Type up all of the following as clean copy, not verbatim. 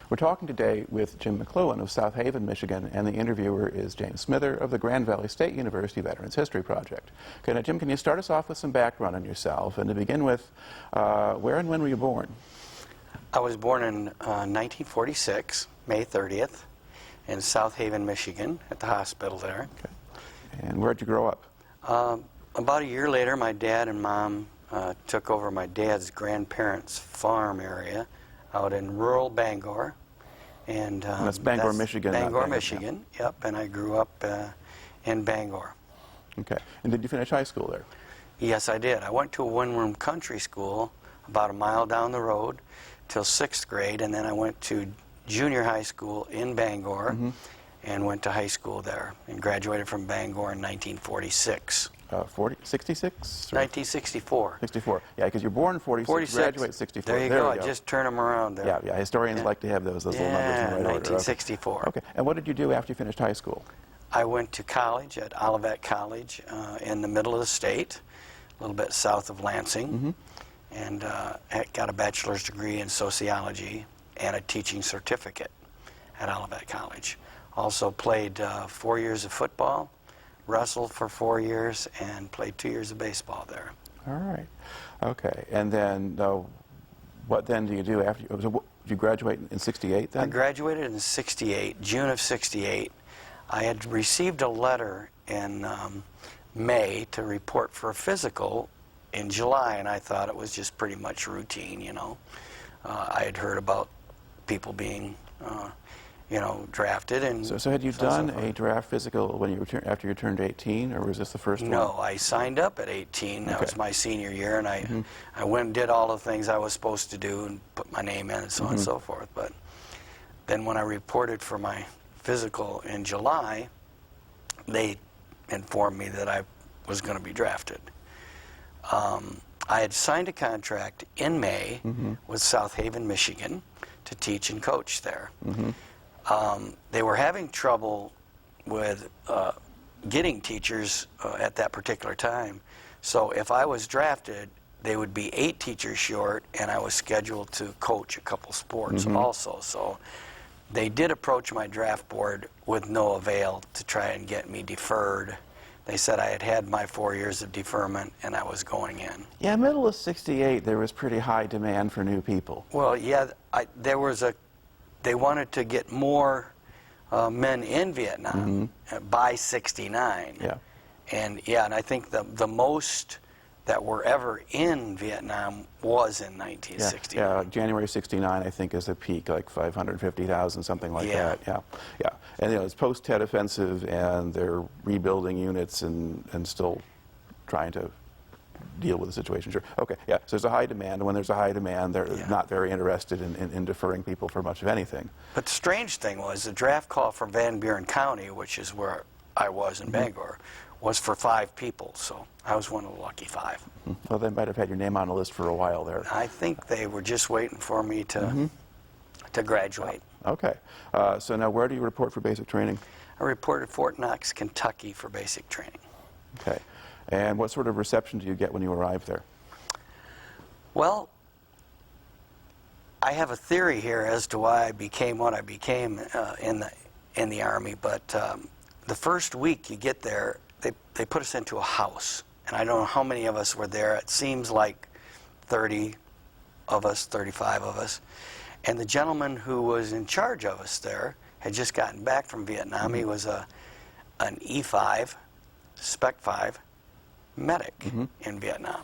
We're talking today with Jim McCloughan of South Haven, Michigan, and the interviewer is James Smither of the Grand Valley State University Veterans History Project. Okay, now Jim, can you start us off with some background on yourself, and to begin with, where and when were you born? I was born in 1946, May 30th, in South Haven, Michigan, at the hospital there. Okay. And where'd you grow up? About a year later, my dad and mom took over my dad's grandparents' farm area out in rural Bangor. And that's Bangor, Michigan. Bangor, Michigan, yeah. Yep, and I grew up in Bangor. Okay. And did you finish high school there? Yes, I did. I went to a one-room country school about a mile down the road till 6th grade, and then I went to junior high school in Bangor and went to high school there and graduated from Bangor in 1946. 66? 1964. 64. Yeah, because you're born in 46, graduate 64. There you go. I just turn them around there. Yeah, yeah. Historians like to have those little numbers in the right 1964. order. Okay. And what did you do after you finished high school? I went to college at Olivet College in the middle of the state, a little bit south of Lansing, and got a bachelor's degree in sociology and a teaching certificate at Olivet College. Also played 4 years of football, wrestled for 4 years, and played 2 years of baseball there. All right. Okay. And then what then do you do after you, did you graduate in 68 then? I graduated in 68, June of 68. I had received a letter in May to report for a physical in July, and I thought it was just pretty much routine, you know. I had heard about people being you know, drafted. And so had you done a draft physical when you after you turned 18, or was this the first one? No, I signed up at 18. That was my senior year, and I went and did all the things I was supposed to do and put my name in and so on and so forth. But then when I reported for my physical in July, they informed me that I was going to be drafted. I had signed a contract in May with South Haven, Michigan, to teach and coach there. They were having trouble with getting teachers at that particular time. So if I was drafted, they would be 8 teachers short, and I was scheduled to coach a couple sports also. So they did approach my draft board with no avail to try and get me deferred. They said I had had my 4 years of deferment and I was going in. Yeah, middle of 68, there was pretty high demand for new people. Well, yeah, they wanted to get more men in Vietnam by 69. Yeah. And yeah, and I think the most that were ever in Vietnam was in 1969. Yeah, January 69, I think, is the peak, like 550,000, something like that. Yeah, yeah. And you know, it's post-Tet offensive, and they're rebuilding units and still trying to deal with the situation. Sure. Okay. Yeah. So there's a high demand, and when there's a high demand, they're not very interested in deferring people for much of anything. But the strange thing was the draft call from Van Buren County, which is where I was in Bangor, was for 5 people. So I was one of the lucky 5. Well, they might have had your name on the list for a while there. I think they were just waiting for me to graduate. Okay. So now where do you report for basic training? I reported Fort Knox, Kentucky for basic training. Okay. And what sort of reception do you get when you arrive there? Well, I have a theory here as to why I became what I became in the Army, but the first week you get there, they put us into a house, and I don't know how many of us were there. It seems like 30 of us, 35 of us, and the gentleman who was in charge of us there had just gotten back from Vietnam. He was an E5, Spec 5 medic in Vietnam.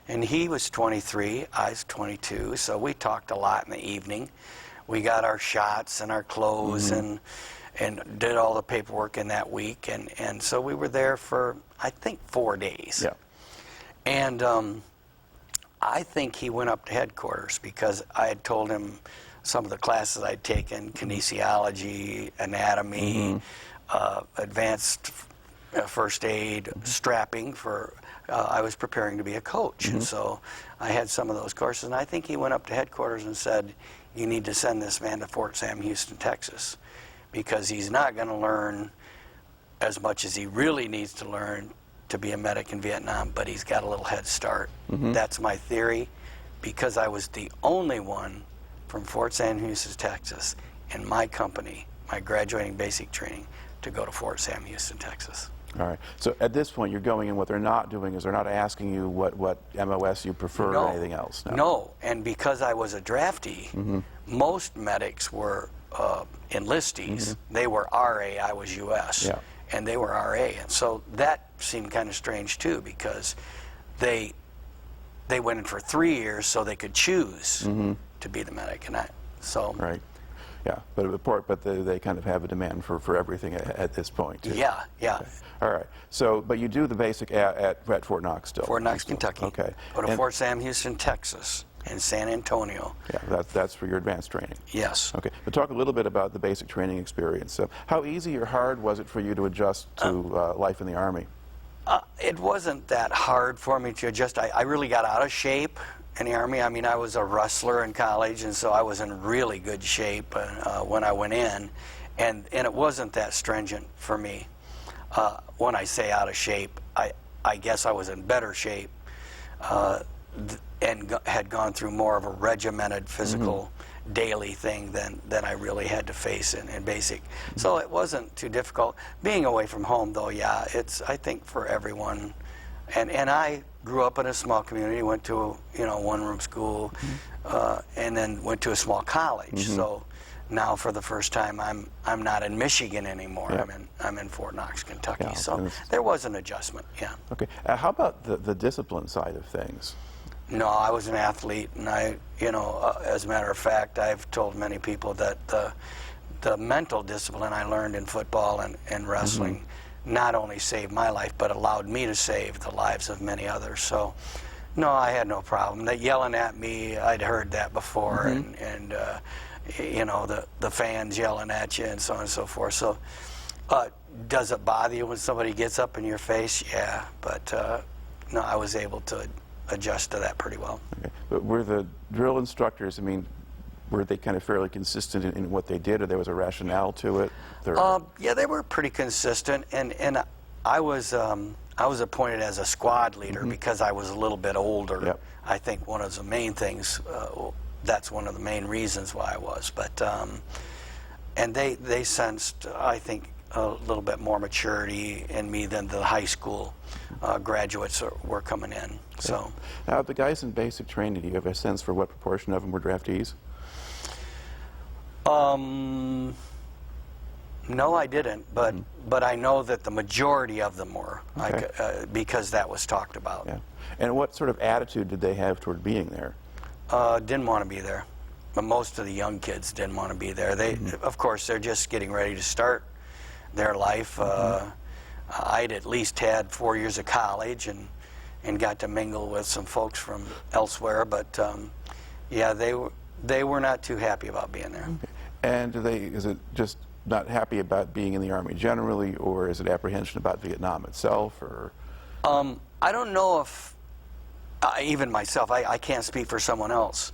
And he was 23, I was 22, so we talked a lot in the evening. We got our shots and our clothes and did all the paperwork in that week. And so we were there for, I think, 4 days. Yeah. And I think he went up to headquarters because I had told him some of the classes I'd taken, kinesiology, anatomy, advanced first aid, strapping for, I was preparing to be a coach. And so I had some of those courses, and I think he went up to headquarters and said, you need to send this man to Fort Sam Houston, Texas, because he's not going to learn as much as he really needs to learn to be a medic in Vietnam, but he's got a little head start. That's my theory, because I was the only one from Fort Sam Houston, Texas, in my company, my graduating basic training, to go to Fort Sam Houston, Texas. All right. So at this point, you're going in. What they're not doing is they're not asking you what MOS you prefer or anything else. No. And because I was a draftee, most medics were enlistees. They were RA. I was US, and they were RA. And so that seemed kind of strange too, because they went in for 3 years so they could choose to be the medic, and right. Yeah, but they kind of have a demand for everything at this point, too. Yeah. Okay. All right. So, but you do the basic at Fort Knox still? Fort Knox, Kentucky. Okay. Go to Fort Sam Houston, Texas, and San Antonio. Yeah, that's for your advanced training. Yes. Okay. But talk a little bit about the basic training experience. So, how easy or hard was it for you to adjust to life in the Army? It wasn't that hard for me to adjust. I really got out of shape in the Army. I mean, I was a wrestler in college, and so I was in really good shape when I went in, and it wasn't that stringent for me. When I say out of shape, I guess I was in better shape and had gone through more of a regimented physical daily thing than I really had to face in basic. So it wasn't too difficult. Being away from home, though, yeah, it's, I think, for everyone. And I grew up in a small community, went to one-room school, and then went to a small college. So now, for the first time, I'm not in Michigan anymore. I'm in Fort Knox, Kentucky. Yeah, so there was an adjustment. Yeah. Okay. How about the discipline side of things? No, I was an athlete, and as a matter of fact, I've told many people that the mental discipline I learned in football and wrestling not only saved my life, but allowed me to save the lives of many others. So, no, I had no problem. That yelling at me, I'd heard that before, and the fans yelling at you and so on and so forth. So, does it bother you when somebody gets up in your face? Yeah, but no, I was able to adjust to that pretty well. Okay. But were the drill instructors, I mean, were they kind of fairly consistent in what they did, or there was a rationale to it? Yeah, they were pretty consistent, and I was appointed as a squad leader because I was a little bit older. I think one of the main things, that's one of the main reasons why I was. But and they sensed, I think, a little bit more maturity in me than the high school graduates were coming in. So now, the guys in basic training, do you have a sense for what proportion of them were draftees? No, I didn't, but I know that the majority of them were, because that was talked about. Yeah. And what sort of attitude did they have toward being there? Didn't want to be there. But most of the young kids didn't want to be there. They, of course, they're just getting ready to start their life. I'd at least had 4 years of college and got to mingle with some folks from elsewhere, but yeah, they were not too happy about being there. Okay. And is it just not happy about being in the Army generally, or is it apprehension about Vietnam itself, or? I don't know if, even myself, I can't speak for someone else.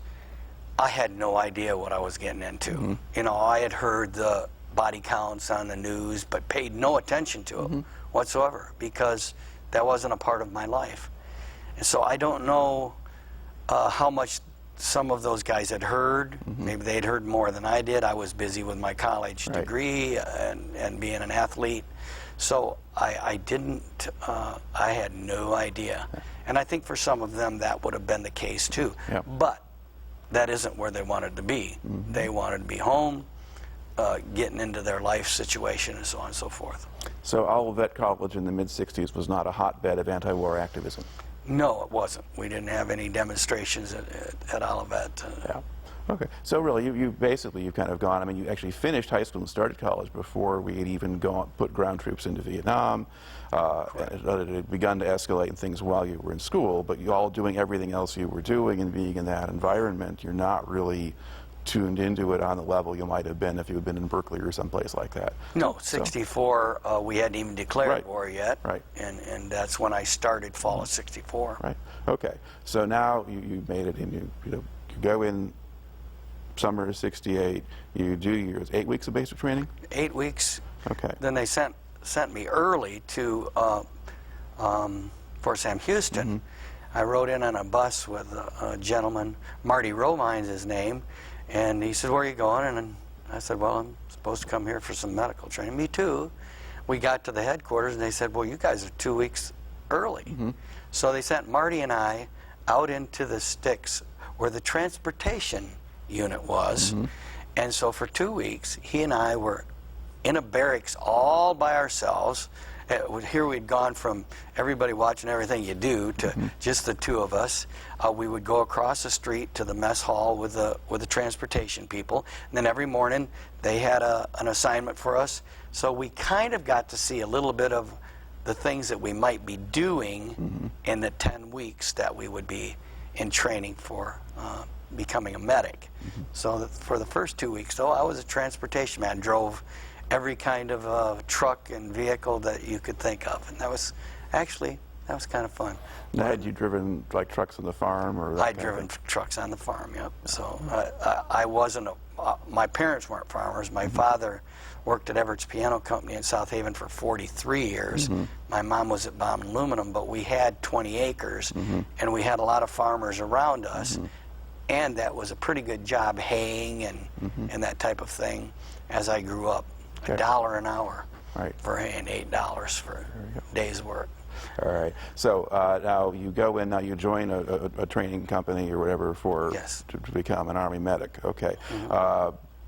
I had no idea what I was getting into. I had heard the body counts on the news, but paid no attention to it whatsoever, because that wasn't a part of my life. And so I don't know how much some of those guys had heard. Maybe they'd heard more than I did. I was busy with my college degree and being an athlete. So I didn't, I had no idea. And I think for some of them that would have been the case too. But that isn't where they wanted to be. They wanted to be home, getting into their life situation and so on and so forth. So Olivet College in the mid-60s was not a hotbed of anti-war activism? No, it wasn't. We didn't have any demonstrations at Olivet. Yeah. Okay. So really, you've kind of gone, I mean, you actually finished high school and started college before we had even put ground troops into Vietnam. It had begun to escalate and things while you were in school, but you all doing everything else you were doing and being in that environment, you're not really tuned into it on the level you might have been if you had been in Berkeley or someplace like that. No, 64, we hadn't even declared war yet. And that's when I started fall of 64. Right. Okay. So now you made it in, you go in summer of 68, you do your 8 weeks of basic training? 8 weeks. Okay. Then they sent me early to Fort Sam Houston. I rode in on a bus with a gentleman, Marty Romines his name, And he said, where are you going? And I said, well, I'm supposed to come here for some medical training. Me too. We got to the headquarters, and they said, well, you guys are 2 weeks early. So they sent Marty and I out into the sticks where the transportation unit was. And so for 2 weeks, he and I were in a barracks all by ourselves. Here we'd gone from everybody watching everything you do to just the two of us. We would go across the street to the mess hall with the transportation people. And then every morning they had an assignment for us. So we kind of got to see a little bit of the things that we might be doing in the 10 weeks that we would be in training for becoming a medic. So for the first 2 weeks, though, I was a transportation man, drove every kind of truck and vehicle that you could think of, and that was kind of fun. Now, had you driven like trucks on the farm, or? I'd driven trucks on the farm, yep. So I wasn't. My parents weren't farmers. My father worked at Everett's Piano Company in South Haven for 43 years. My mom was at Baum Aluminum, but we had 20 acres, and we had a lot of farmers around us, and that was a pretty good job, haying and that type of thing. As I grew up. Okay. $1 an hour for hay and $8 for a day's work. All right. So now you go in, now you join a training company or whatever for to become an Army medic. Okay.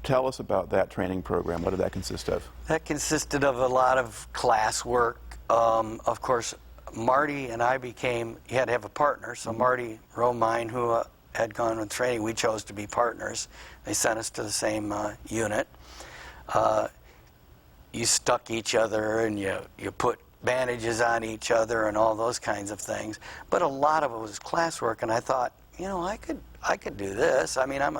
Tell us about that training program. What did that consist of? That consisted of a lot of class work. Of course, Marty and I you had to have a partner. So Marty Romine, who had gone with training, we chose to be partners. They sent us to the same unit. You stuck each other, and you put bandages on each other and all those kinds of things. But a lot of it was classwork, and I thought, you know, I could do this. I mean, I'm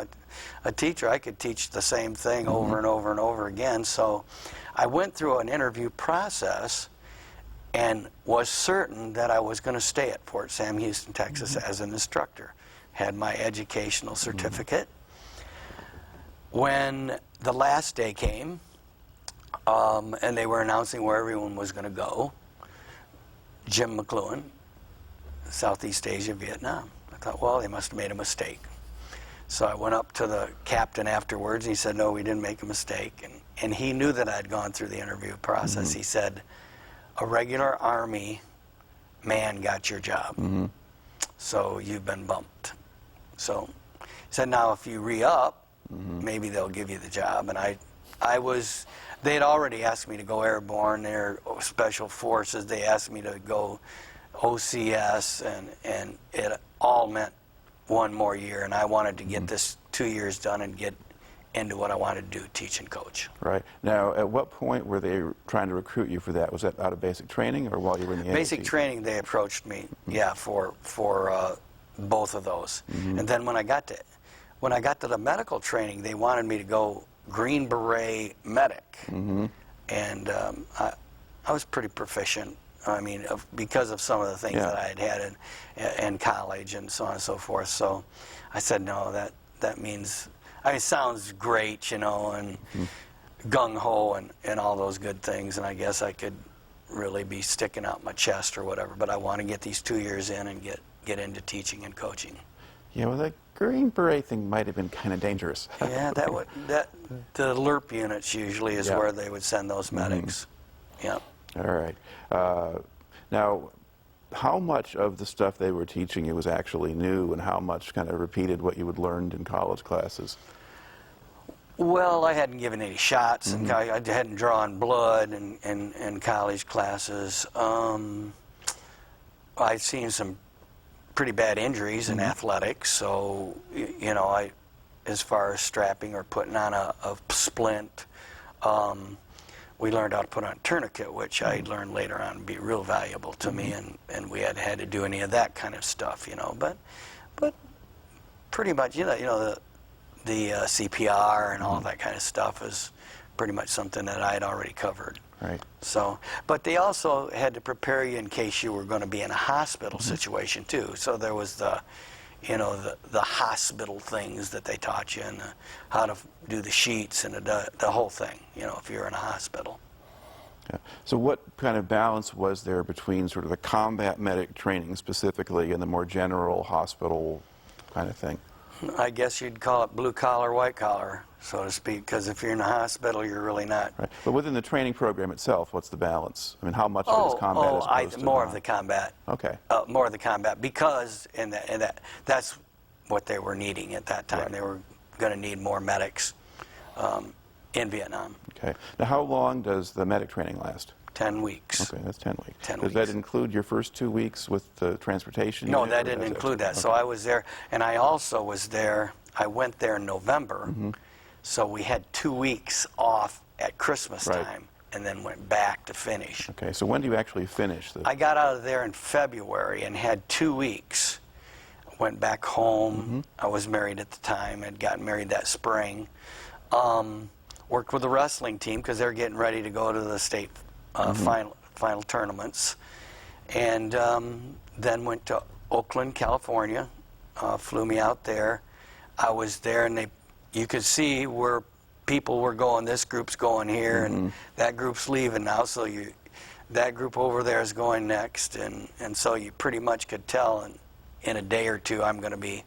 a teacher. I could teach the same thing over and over and over again. So I went through an interview process and was certain that I was going to stay at Fort Sam Houston, Texas as an instructor. Had my educational certificate. When the last day came, and they were announcing where everyone was going to go, Jim McCloughan, Southeast Asia, Vietnam. I thought, well, they must have made a mistake. So I went up to the captain afterwards, and he said, no, we didn't make a mistake. And he knew that I'd gone through the interview process. He said, a regular Army man got your job, so you've been bumped. So he said, now if you re-up, maybe they'll give you the job. And they had already asked me to go airborne. They're special forces. They asked me to go OCS, and it all meant one more year. And I wanted to get this 2 years done and get into what I wanted to do, teach and coach. Right. Now, at what point were they trying to recruit you for that? Was that out of basic training or while you were in the Basic training, they approached me, for both of those. And then when I got to the medical training, they wanted me to go Green Beret medic, and I was pretty proficient. I mean, because of some of the things that I had in college and so on and so forth. So I said, no, that means, I mean, it sounds great, you know, and gung-ho and all those good things, and I guess I could really be sticking out my chest or whatever, but I want to get these 2 years in and get into teaching and coaching. Yeah, well, that Green Beret thing might have been kind of dangerous. Yeah, the LRP units usually is where they would send those medics. Yeah. All right. Now, how much of the stuff they were teaching you was actually new, and how much kind of repeated what you had learned in college classes? Well, I hadn't given any shots, and I hadn't drawn blood in college classes. I'd seen some pretty bad injuries in athletics, so, you know, as far as strapping or putting on a splint, we learned how to put on a tourniquet, which I learned later on to be real valuable to me, and we hadn't had to do any of that kind of stuff, you know, but pretty much, you know, the CPR and all that kind of stuff is pretty much something that I had already covered. Right. So, but they also had to prepare you in case you were going to be in a hospital situation too. So there was the hospital things that they taught you, and how to do the sheets and the whole thing, you know, if you're in a hospital. Yeah. So what kind of balance was there between sort of the combat medic training specifically and the more general hospital kind of thing? I guess you'd call it blue collar, white collar, so to speak, because if you're in the hospital, you're really not. Right. But within the training program itself, what's the balance? I mean, how much of it is combat as opposed to more non? of the combat. Okay. More of the combat, because that's what they were needing at that time. Right. They were going to need more medics in Vietnam. Okay. Now, how long does the medic training last? 10 weeks. Okay, that's 10 weeks. 10 Does weeks. that include your first 2 weeks with the transportation? No, unit, that or didn't does include that. Okay. So I was there, and I also was there. I went there in November, so we had 2 weeks off at Christmas Right. time, and then went back to finish. Okay, so when do you actually finish? I got out of there in February and had 2 weeks. Went back home. I was married at the time. Had gotten married that spring. Worked with the wrestling team because they're getting ready to go to the state final tournaments, and then went to Oakland, California. Flew me out there. I was there, and you could see where people were going. This group's going here, and that group's leaving now. So that group over there is going next, and so you pretty much could tell. And in a day or two, I'm going to be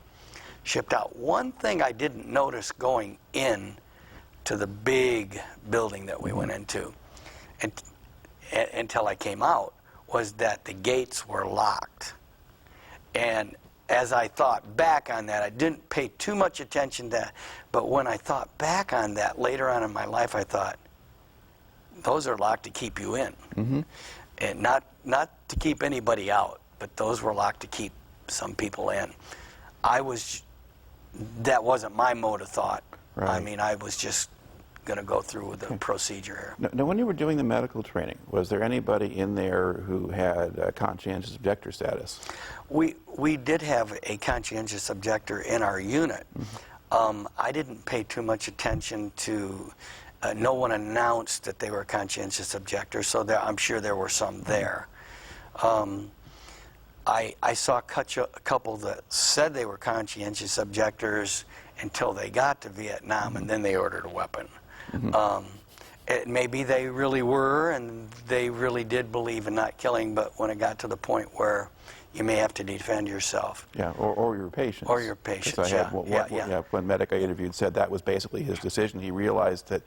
shipped out. One thing I didn't notice going in to the big building that we went into, until I came out, was that the gates were locked. And as I thought back on that, I didn't pay too much attention to that, but when I thought back on that later on in my life, I thought, those are locked to keep you in. And not to keep anybody out, but those were locked to keep some people in. That wasn't my mode of thought. Right. I mean, I was just going to go through with the procedure here. Now, when you were doing the medical training, was there anybody in there who had conscientious objector status? We did have a conscientious objector in our unit. I didn't pay too much attention to, no one announced that they were conscientious objectors, so I'm sure there were some there. I saw a couple that said they were conscientious objectors until they got to Vietnam, and then they ordered a weapon. Maybe they really were, and they really did believe in not killing, but when it got to the point where you may have to defend yourself. Yeah, or your patients. Or your patients, 'Cause I had yeah. one medic I interviewed said that was basically his decision. He realized that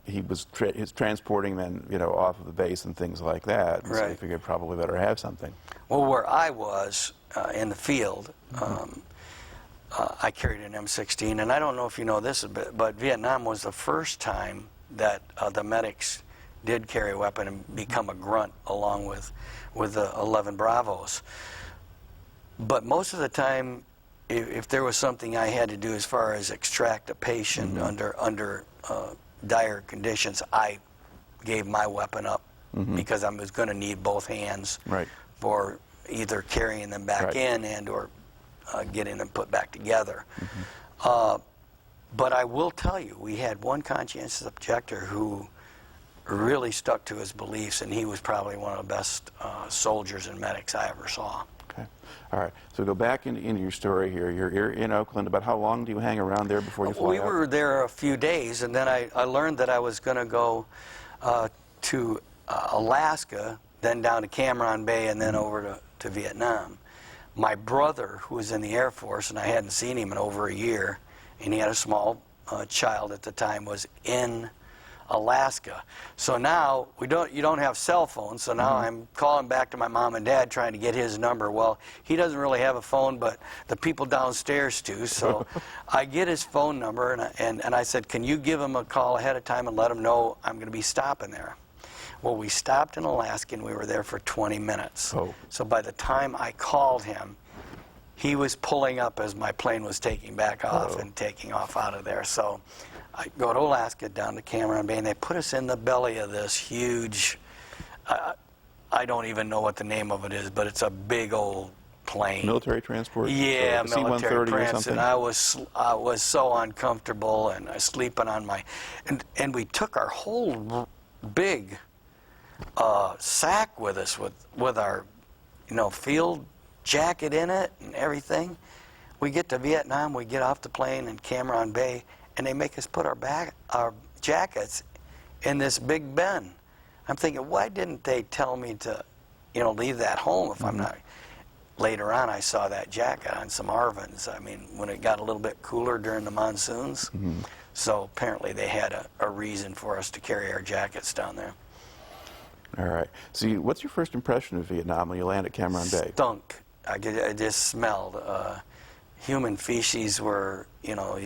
he was transporting men, off of the base and things like that. And so he figured probably better have something. Well, where I was in the field, I carried an M16, and I don't know if you know this, but Vietnam was the first time that the medics did carry a weapon and become a grunt along with the 11 Bravos. But most of the time, if there was something I had to do as far as extract a patient under dire conditions, I gave my weapon up because I was going to need both hands for either carrying them back in and or getting them put back together. But I will tell you, we had one conscientious objector who really stuck to his beliefs, and he was probably one of the best soldiers and medics I ever saw. Okay. All right. So go back into your story here. You're in Oakland. About how long do you hang around there before you fly out? We were there a few days, and then I learned that I was going to go to Alaska, then down to Cameron Bay, and then over to Vietnam. My brother, who was in the Air Force, and I hadn't seen him in over a year, and he had a small child at the time, was in Alaska. So now you don't have cell phones, so now I'm calling back to my mom and dad trying to get his number. Well, he doesn't really have a phone, but the people downstairs do. So I get his phone number, and I said, can you give him a call ahead of time and let him know I'm going to be stopping there? Well, we stopped in Alaska, and we were there for 20 minutes. So by the time I called him, he was pulling up as my plane was taking back off and taking off out of there. So I go to Alaska, down to Cameron Bay, and they put us in the belly of this huge, I don't even know what the name of it is, but it's a big old plane. Military transport? Yeah, so military C-130 or something? And I was so uncomfortable, and I was sleeping on my, and we took our whole big sack with us with our, field jacket in it and everything. We get to Vietnam, we get off the plane in Cameron Bay, and they make us put our jackets in this big bin. I'm thinking, why didn't they tell me to, leave that home if I'm not? later on I saw that jacket on some Arvins. I mean, when it got a little bit cooler during the monsoons. So apparently they had a reason for us to carry our jackets down there. All right. So what's your first impression of Vietnam when you land at Cam Ranh Bay? Stunk. I just smelled. Human feces were, you know,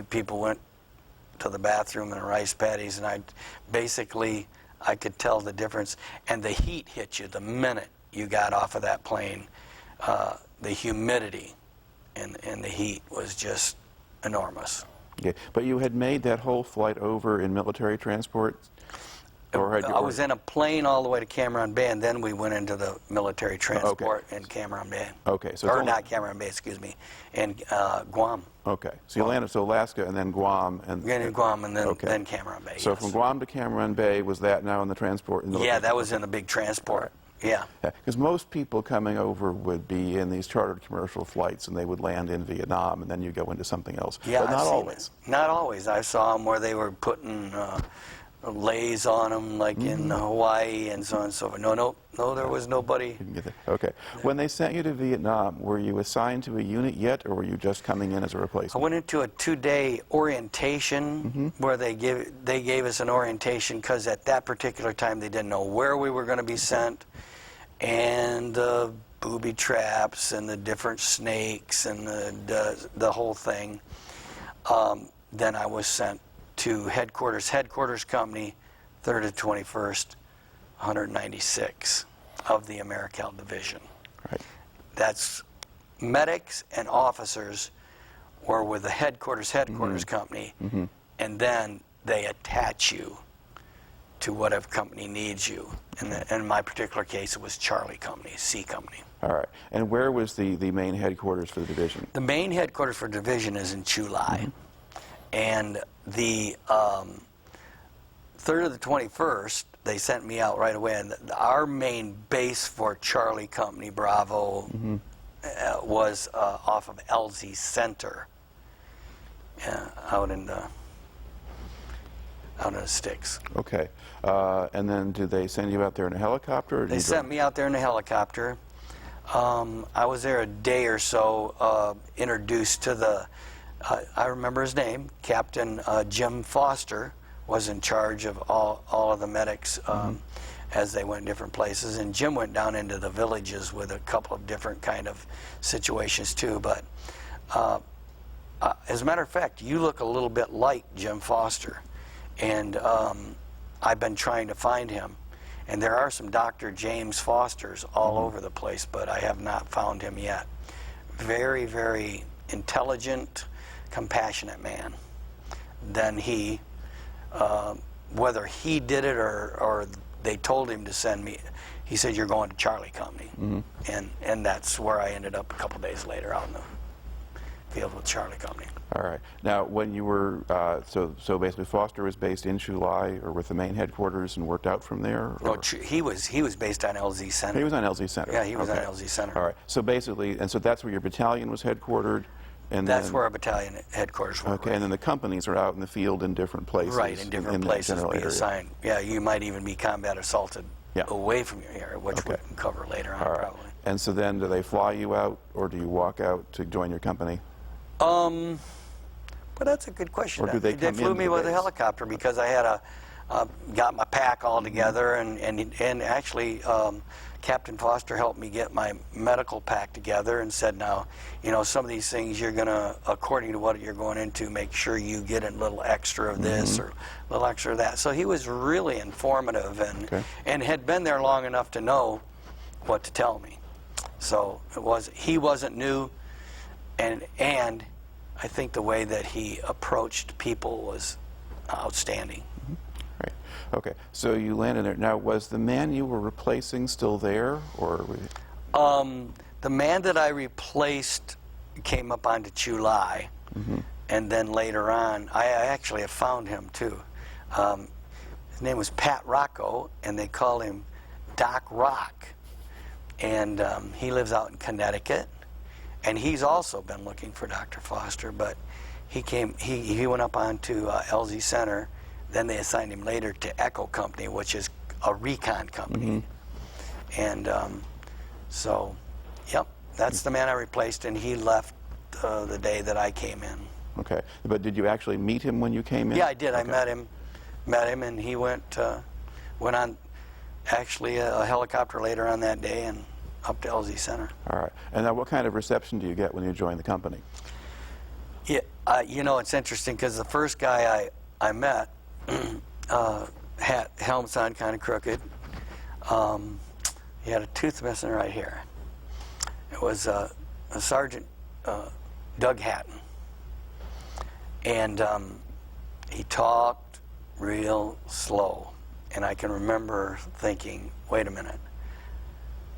people went to the bathroom in rice paddies, and I could tell the difference. And the heat hit you the minute you got off of that plane. The humidity and the heat was just enormous. Okay. But you had made that whole flight over in military transport? Or I was in a plane all the way to Cam Ranh Bay, and then we went into the military transport in Cam Ranh Bay. Okay. So or not Cam Ranh Bay, excuse me, in Guam. Okay. So you landed, so Alaska and then Guam. And Guam and then Cam Ranh Bay, So yes. from Guam to Cam Ranh Bay, was that now in the transport? Yeah, that was in the big transport. Yeah. Because most people coming over would be in these chartered commercial flights, and they would land in Vietnam, and then you go into something else. Yeah, but not I've seen always. it. Not always. I saw them where they were putting lays on them, like in Hawaii and so on and so forth. No, there was nobody. Didn't get that. Okay. When they sent you to Vietnam, were you assigned to a unit yet, or were you just coming in as a I replacement? went into a 2-day orientation where they gave us an orientation because at that particular time they didn't know where we were going to be sent, and the booby traps and the different snakes and the whole thing. Then I was sent to headquarters company, 3rd to 21st, 196 of the Americal division. Right. That's medics and officers were with the headquarters company, and then they attach you to whatever company needs you. And in my particular case, it was Charlie Company, C Company. All right. And where was the main headquarters for the division? The main headquarters for division is in Chu Lai. And the 3rd to the 21st, they sent me out right away. And our main base for Charlie Company Bravo was off of LZ Center, out in the sticks. Okay. And then did they send you out there in a helicopter? Or They sent me out there in a helicopter. I was there a day or so, introduced to the, I remember his name, Captain Jim Foster was in charge of all of the medics as they went different places. And Jim went down into the villages with a couple of different kind of situations too. But as a matter of fact, you look a little bit like Jim Foster. And I've been trying to find him. And there are some Dr. James Fosters all over the place, but I have not found him yet. Very, very intelligent, compassionate man. Then he, whether he did it or they told him to send me, he said, "You're going to Charlie Company." And that's where I ended up a couple days later out in the field with Charlie Company. All right. Now, when you were, so basically Foster was based in Chu Lai or with the main headquarters and worked out from there? Well, he was based on LZ Center. He was on LZ Center? Yeah, he was on LZ Center. All right. So basically, and so that's where your battalion was headquartered? And that's then, where our battalion headquarters were. Okay, and then the companies are out in the field in different places. Right, in different places we assign. Yeah, you might even be combat assaulted away from your area, which we can cover later on probably. And so then do they fly you out or do you walk out to join your company? But that's a good question. Or do they come flew me into with the a base? helicopter because I had got my pack all together, and actually Captain Foster helped me get my medical pack together and said, now, you know, some of these things you're going to, according to what you're going into, make sure you get a little extra of this or a little extra of that. So he was really informative and had been there long enough to know what to tell me. So he wasn't new, and I think the way that he approached people was outstanding. Right. Okay. So you landed there. Now, was the man you were replacing still there, or? The man that I replaced came up onto Chu Lai, and then later on, I actually have found him too. His name was Pat Rocco, and they called him Doc Rock, and he lives out in Connecticut. And he's also been looking for Dr. Foster, but he went up onto LZ Center. Then they assigned him later to Echo Company, which is a recon company. And so, yep. that's the man I replaced, and he left the day that I came in. Okay, but did you actually meet him when you came in? Yeah, I did. Okay. I met him, and he went on actually a helicopter later on that day and up to LZ Center. All right. And now what kind of reception do you get when you join the company? Yeah, you know, it's interesting because the first guy I met had helmet's on, kind of crooked. He had a tooth missing right here. It was a Sergeant Doug Hatton. And he talked real slow. And I can remember thinking, wait a minute,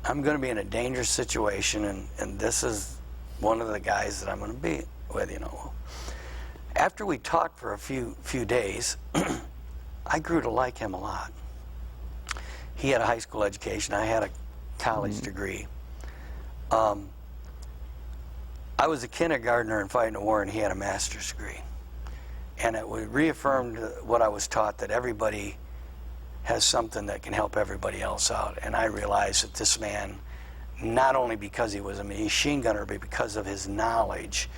I'm going to be in a dangerous situation, and this is one of the guys that I'm going to be with, you know. After we talked for a few days, I grew to like him a lot. He had a high school education. I had a college degree. I was a kindergartner and fighting a war, and he had a master's degree. And it reaffirmed what I was taught, that everybody has something that can help everybody else out. And I realized that this man, not only because he was a machine gunner, but because of his knowledge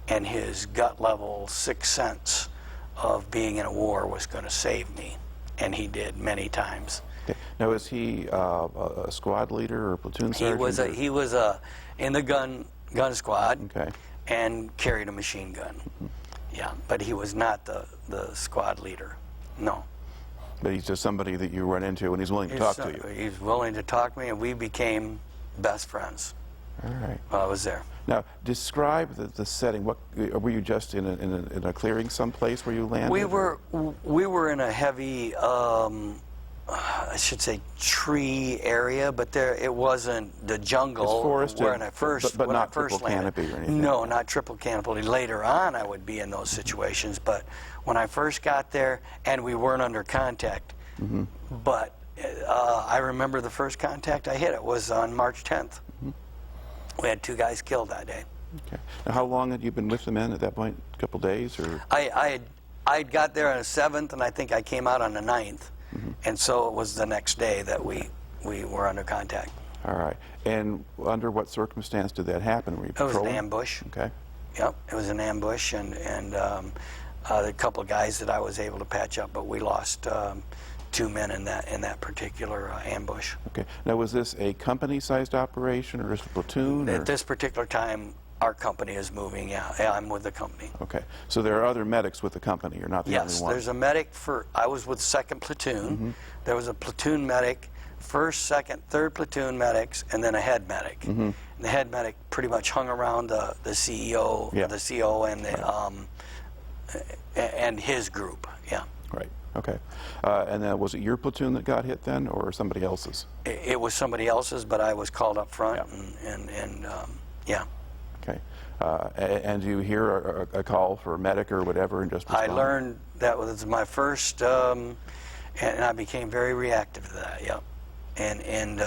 and his gut level sixth sense of being in a war, was going to save me. And he did many times. Okay. Now, is he a squad leader or a platoon sergeant? He was in the gun squad. Okay. And carried a machine gun. Yeah, but he was not the squad leader. No. But he's just somebody that you run into and he's willing to talk to you. He's willing to talk to me, and we became best friends. All right. While I was there. Now, describe the setting. What were you just in a clearing someplace where you landed? We were in a heavy, I should say, tree area, but it wasn't the jungle. It's forested, when I first but when not I first triple landed. canopy or anything. No, not triple canopy. Later on, I would be in those situations, but when I first got there, and we weren't under contact. But I remember the first contact I hit. It was on March 10th. We had 2 guys killed that day. Okay. Now, how long had you been with the men at that point? A couple days, or? I got there on the 7th, and I think I came out on the 9th. And so it was the next day that we were under contact. All right. And under what circumstance did that happen? Were you patrolling? It was an ambush. Okay. Yep, it was an ambush, and a couple of guys that I was able to patch up, but we lost 2 men in that particular ambush. Okay. Now, was this a company-sized operation or just a platoon? At this particular time, our company is moving. Yeah, I'm with the company. Okay. So there are other medics with the company. You're not the only one. Yes, there's a medic I was with 2nd Platoon. There was a platoon medic, 1st, 2nd, 3rd platoon medics, and then a head medic. And the head medic pretty much hung around the CEO, the CO, and and his group. Yeah. Right. Okay. And then was it your platoon that got hit then, or somebody else's? It was somebody else's, but I was called up front, and yeah. Okay. And do you hear a call for a medic or whatever and just respond? I learned that was my first, and I became very reactive to that, yep. And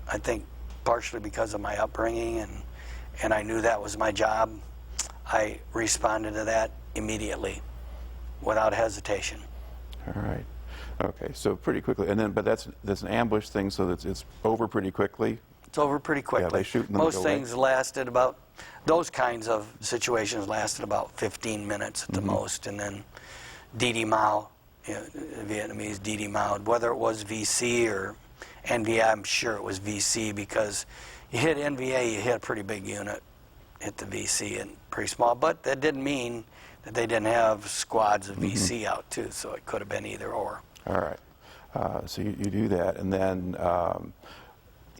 I think partially because of my upbringing, and I knew that was my job, I responded to that immediately, without hesitation. All right. Okay, so pretty quickly, and then, but that's an ambush thing, so it's over pretty quickly? It's over pretty quickly. Yeah, they shoot and then Most go away. things lasted about, those kinds of situations lasted about 15 minutes at the most, and then DD Mao, Vietnamese DD Mao, whether it was VC or NVA, I'm sure it was VC, because you hit NVA, you hit a pretty big unit, hit the VC, and pretty small, but that didn't mean that they didn't have squads of VC out too, so it could have been either or. All right. So you do that, and then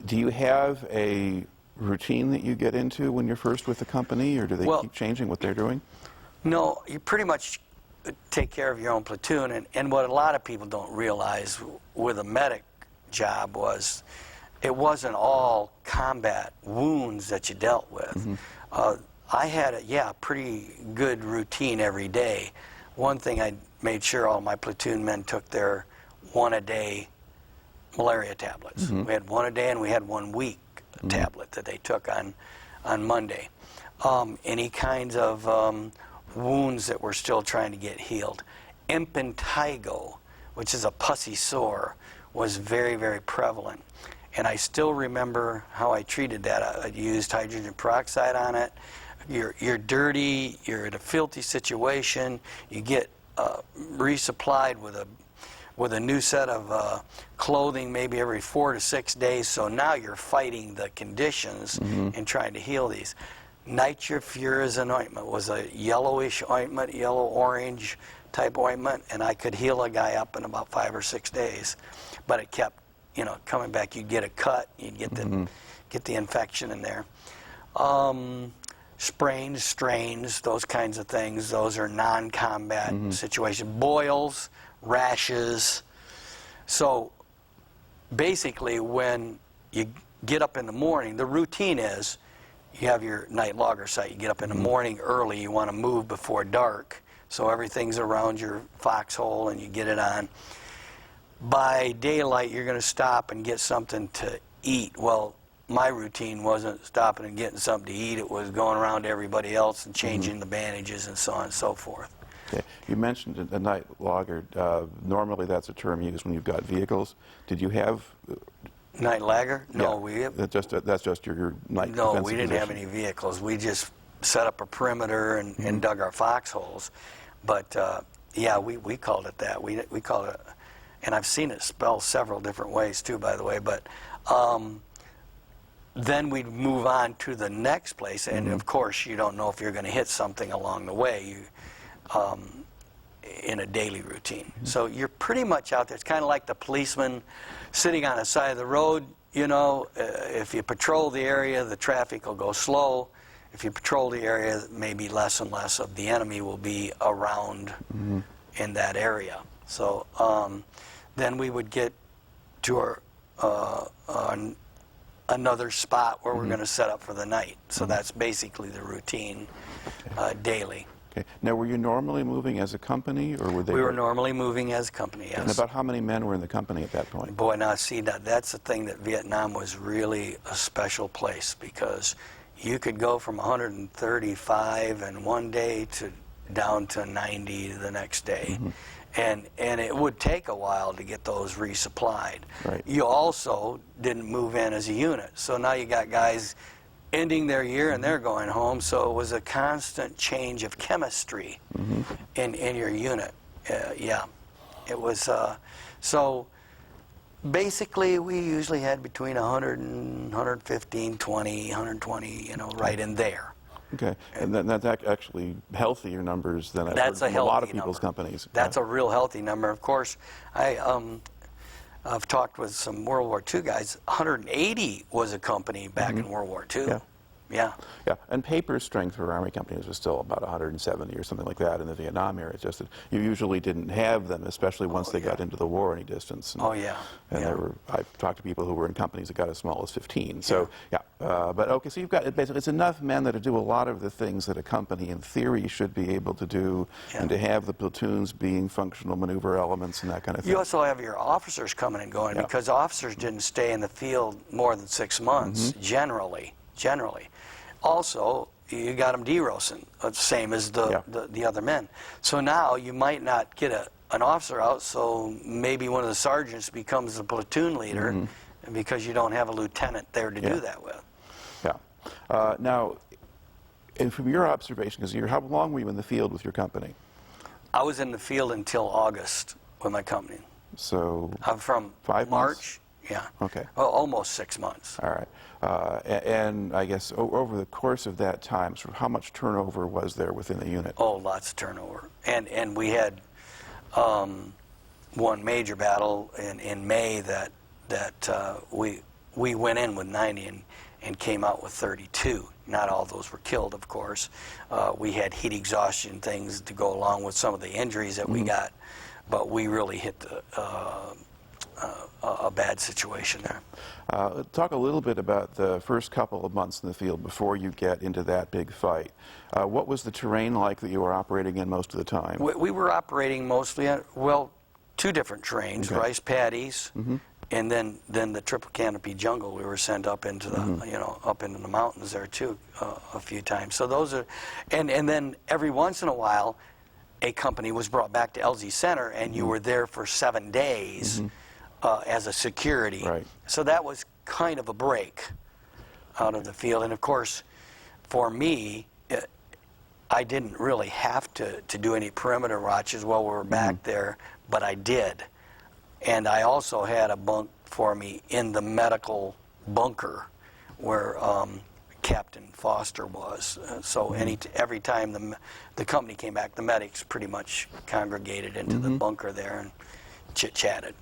do you have a routine that you get into when you're first with the company, or do they keep changing what they're doing? No, you pretty much take care of your own platoon, and what a lot of people don't realize with a medic job was it wasn't all combat wounds that you dealt with. I had a pretty good routine every day. One thing, I made sure all my platoon men took their 1-a-day malaria tablets. We had 1 a day, and we had 1 week tablet that they took on Monday. Any kinds of wounds that were still trying to get healed. Impetigo, which is a pussy sore, was very, very prevalent. And I still remember how I treated that. I used hydrogen peroxide on it. You're dirty, you're in a filthy situation, you get resupplied with a new set of clothing maybe every 4 to 6 days, so now you're fighting the conditions and trying to heal these. Nitrofurazin ointment was a yellowish ointment, yellow-orange type ointment, and I could heal a guy up in about 5 or 6 days. But it kept, you know, coming back. You'd get a cut, you'd get the infection in there. Sprains, strains, those kinds of things, those are non-combat situations. Boils, rashes. So basically when you get up in the morning, the routine is you have your night logger site. You get up in the morning early, you want to move before dark, so everything's around your foxhole and you get it on. By daylight, you're going to stop and get something to eat. Well, my routine wasn't stopping and getting something to eat. It was going around to everybody else and changing the bandages and so on and so forth. Okay. You mentioned a night logger. Normally that's a term used when you've got vehicles. Did you have... Night lagger? No, yeah, that's just your night No, defensive we didn't have any vehicles. We just set up a perimeter and dug our foxholes. But yeah, we called it that. We called it, and I've seen it spelled several different ways too, by the way. But then we'd move on to the next place, and of course you don't know if you're going to hit something along the way in a daily routine. So you're pretty much out there. It's kind of like the policeman sitting on the side of the road. You know, if you patrol the area, the traffic will go slow. If you patrol the area, maybe less and less of the enemy will be around in that area. So then we would get to another spot where we're going to set up for the night. So that's basically the routine daily. Okay. Now, were you normally moving as a company, or were they? We were normally moving as a company, yes. And about how many men were in the company at that point? Boy, now see, that's the thing, that Vietnam was really a special place, because you could go from 135 in one day to down to 90 the next day. And it would take a while to get those resupplied. Right. You also didn't move in as a unit. So now you got guys ending their year and they're going home. So it was a constant change of chemistry in your unit. Yeah, it was. So basically we usually had between 100 and 115, 20, 120, you know, right in there. Okay, and that's actually healthier numbers than I've heard That's a from a healthy lot of people's number. companies. That's a real healthy number. Of course, I've talked with some World War II guys. 180 was a company back in World War II. Yeah. Yeah. Yeah, and paper strength for Army companies was still about 170 or something like that in the Vietnam era. It's just that you usually didn't have them, especially once they got into the war any distance. And, and there were, I've talked to people who were in companies that got as small as 15. So, but okay, so you've got, basically, it's enough men that do a lot of the things that a company in theory should be able to do, and to have the platoons being functional maneuver elements and that kind of thing. You also have your officers coming and going, because officers didn't stay in the field more than 6 months, generally. Also, you got them derosing, same as the other men. So now you might not get an officer out, so maybe one of the sergeants becomes the platoon leader, because you don't have a lieutenant there to do that with. Yeah. Now, and from your observation, because how long were you in the field with your company? I was in the field until August with my company. So from 5 months? March. Yeah. Okay. Well, almost 6 months. All right. And I guess over the course of that time, sort of how much turnover was there within the unit? Oh, lots of turnover. And we had one major battle in May that we went in with 90 and came out with 32. Not all those were killed, of course. We had heat exhaustion things to go along with some of the injuries that we got, but we really hit a bad situation there. Talk a little bit about the first couple of months in the field before you get into that big fight. What was the terrain like that you were operating in most of the time? We were operating mostly on, well, 2 different terrains, rice paddies, and then the triple canopy jungle. We were sent up into the up into the mountains there too a few times. So those are, and then every once in a while, a company was brought back to LZ Center, and you were there for 7 days. As a security. Right. So that was kind of a break out of the field. And of course, for me, I didn't really have to do any perimeter watches while we were back there, but I did. And I also had a bunk for me in the medical bunker where Captain Foster was. So every time the company came back, the medics pretty much congregated into the bunker there and chit-chatted.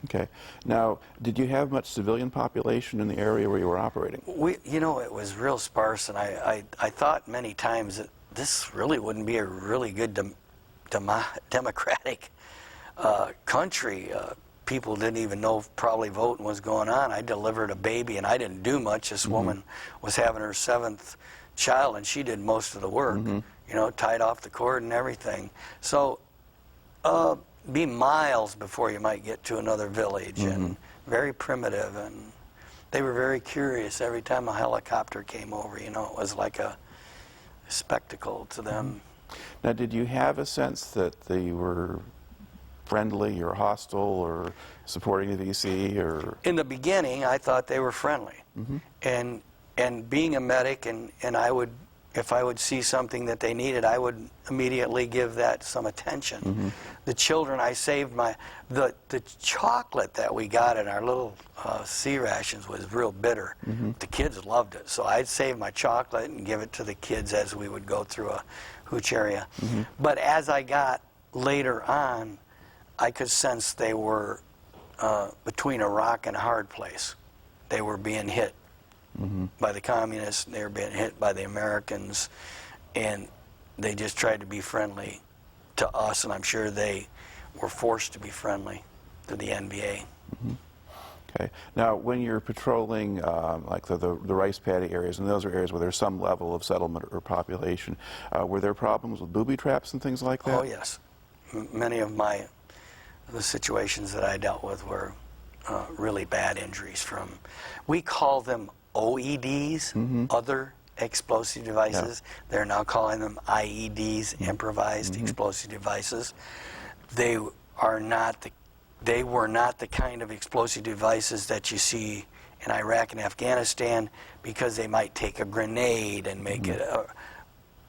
Okay. Now, did you have much civilian population in the area where you were operating? You know, it was real sparse, and I thought many times that this really wouldn't be a really good democratic country. People didn't even know if probably voting was going on. I delivered a baby, and I didn't do much. This woman was having her 7th child, and she did most of the work, you know, tied off the cord and everything. So be miles before you might get to another village, and very primitive, and they were very curious every time a helicopter came over. You know, it was like a spectacle to them. Now, did you have a sense that they were friendly or hostile or supporting the VC? Or in the beginning, I thought they were friendly, and being a medic, and I would, if I would see something that they needed, I would immediately give that some attention. The children, I saved the chocolate that we got in our little sea rations was real bitter. The kids loved it, so I'd save my chocolate and give it to the kids as we would go through a hooch area. But as I got later on, I could sense they were between a rock and a hard place. They were being hit by the communists, they were being hit by the Americans, and they just tried to be friendly to us, and I'm sure they were forced to be friendly to the NBA. Okay. Now, when you're patrolling like the rice paddy areas, and those are areas where there's some level of settlement or population, were there problems with booby traps and things like that? Oh, yes. Many of the situations that I dealt with were really bad injuries from, we call them OEDs, other explosive devices. They're now calling them IEDs, improvised explosive devices. They were not the kind of explosive devices that you see in Iraq and Afghanistan, because they might take a grenade and make it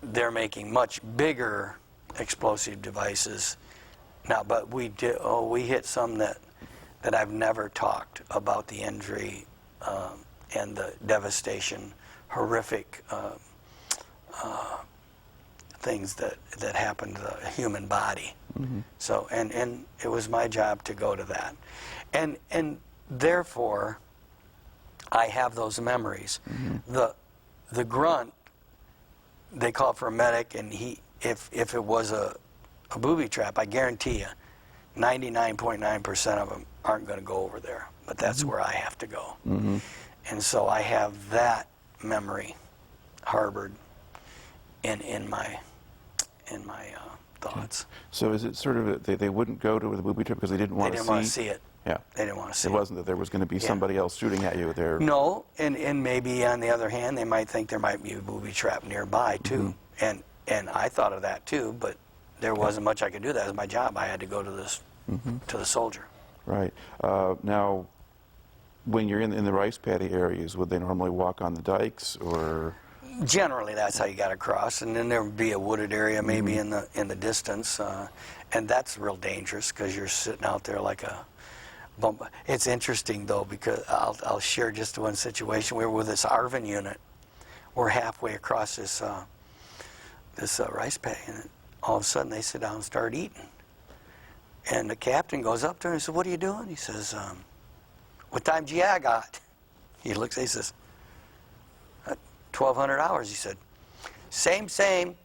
they're making much bigger explosive devices now. But we hit some that I've never talked about, the injury and the devastation, horrific things that happened to the human body. So, and it was my job to go to that. And therefore, I have those memories. The grunt, they called for a medic, and if it was a booby trap, I guarantee you, 99.9% of them aren't going to go over there. But that's where I have to go. And so I have that memory harbored in my thoughts. So is it sort of they wouldn't go to the booby trap because they didn't want to see? They didn't want to see it. Yeah. They didn't want to see it. It wasn't that there was going to be somebody else shooting at you there. No, and maybe on the other hand, they might think there might be a booby trap nearby too. And I thought of that too, but there wasn't much I could do. That was my job. I had to go to this to the soldier. Right. Now, when you're in the rice paddy areas, would they normally walk on the dikes, or? Generally, that's how you got across, and then there would be a wooded area maybe in the distance, and that's real dangerous because you're sitting out there like a bump. It's interesting though, because I'll share just one situation. We were with this ARVN unit. We're halfway across this rice paddy, and all of a sudden they sit down and start eating. And the captain goes up there and he says, "What are you doing?" He says, "What time GI got?" He looks, he says, 1,200 hours. He said, same,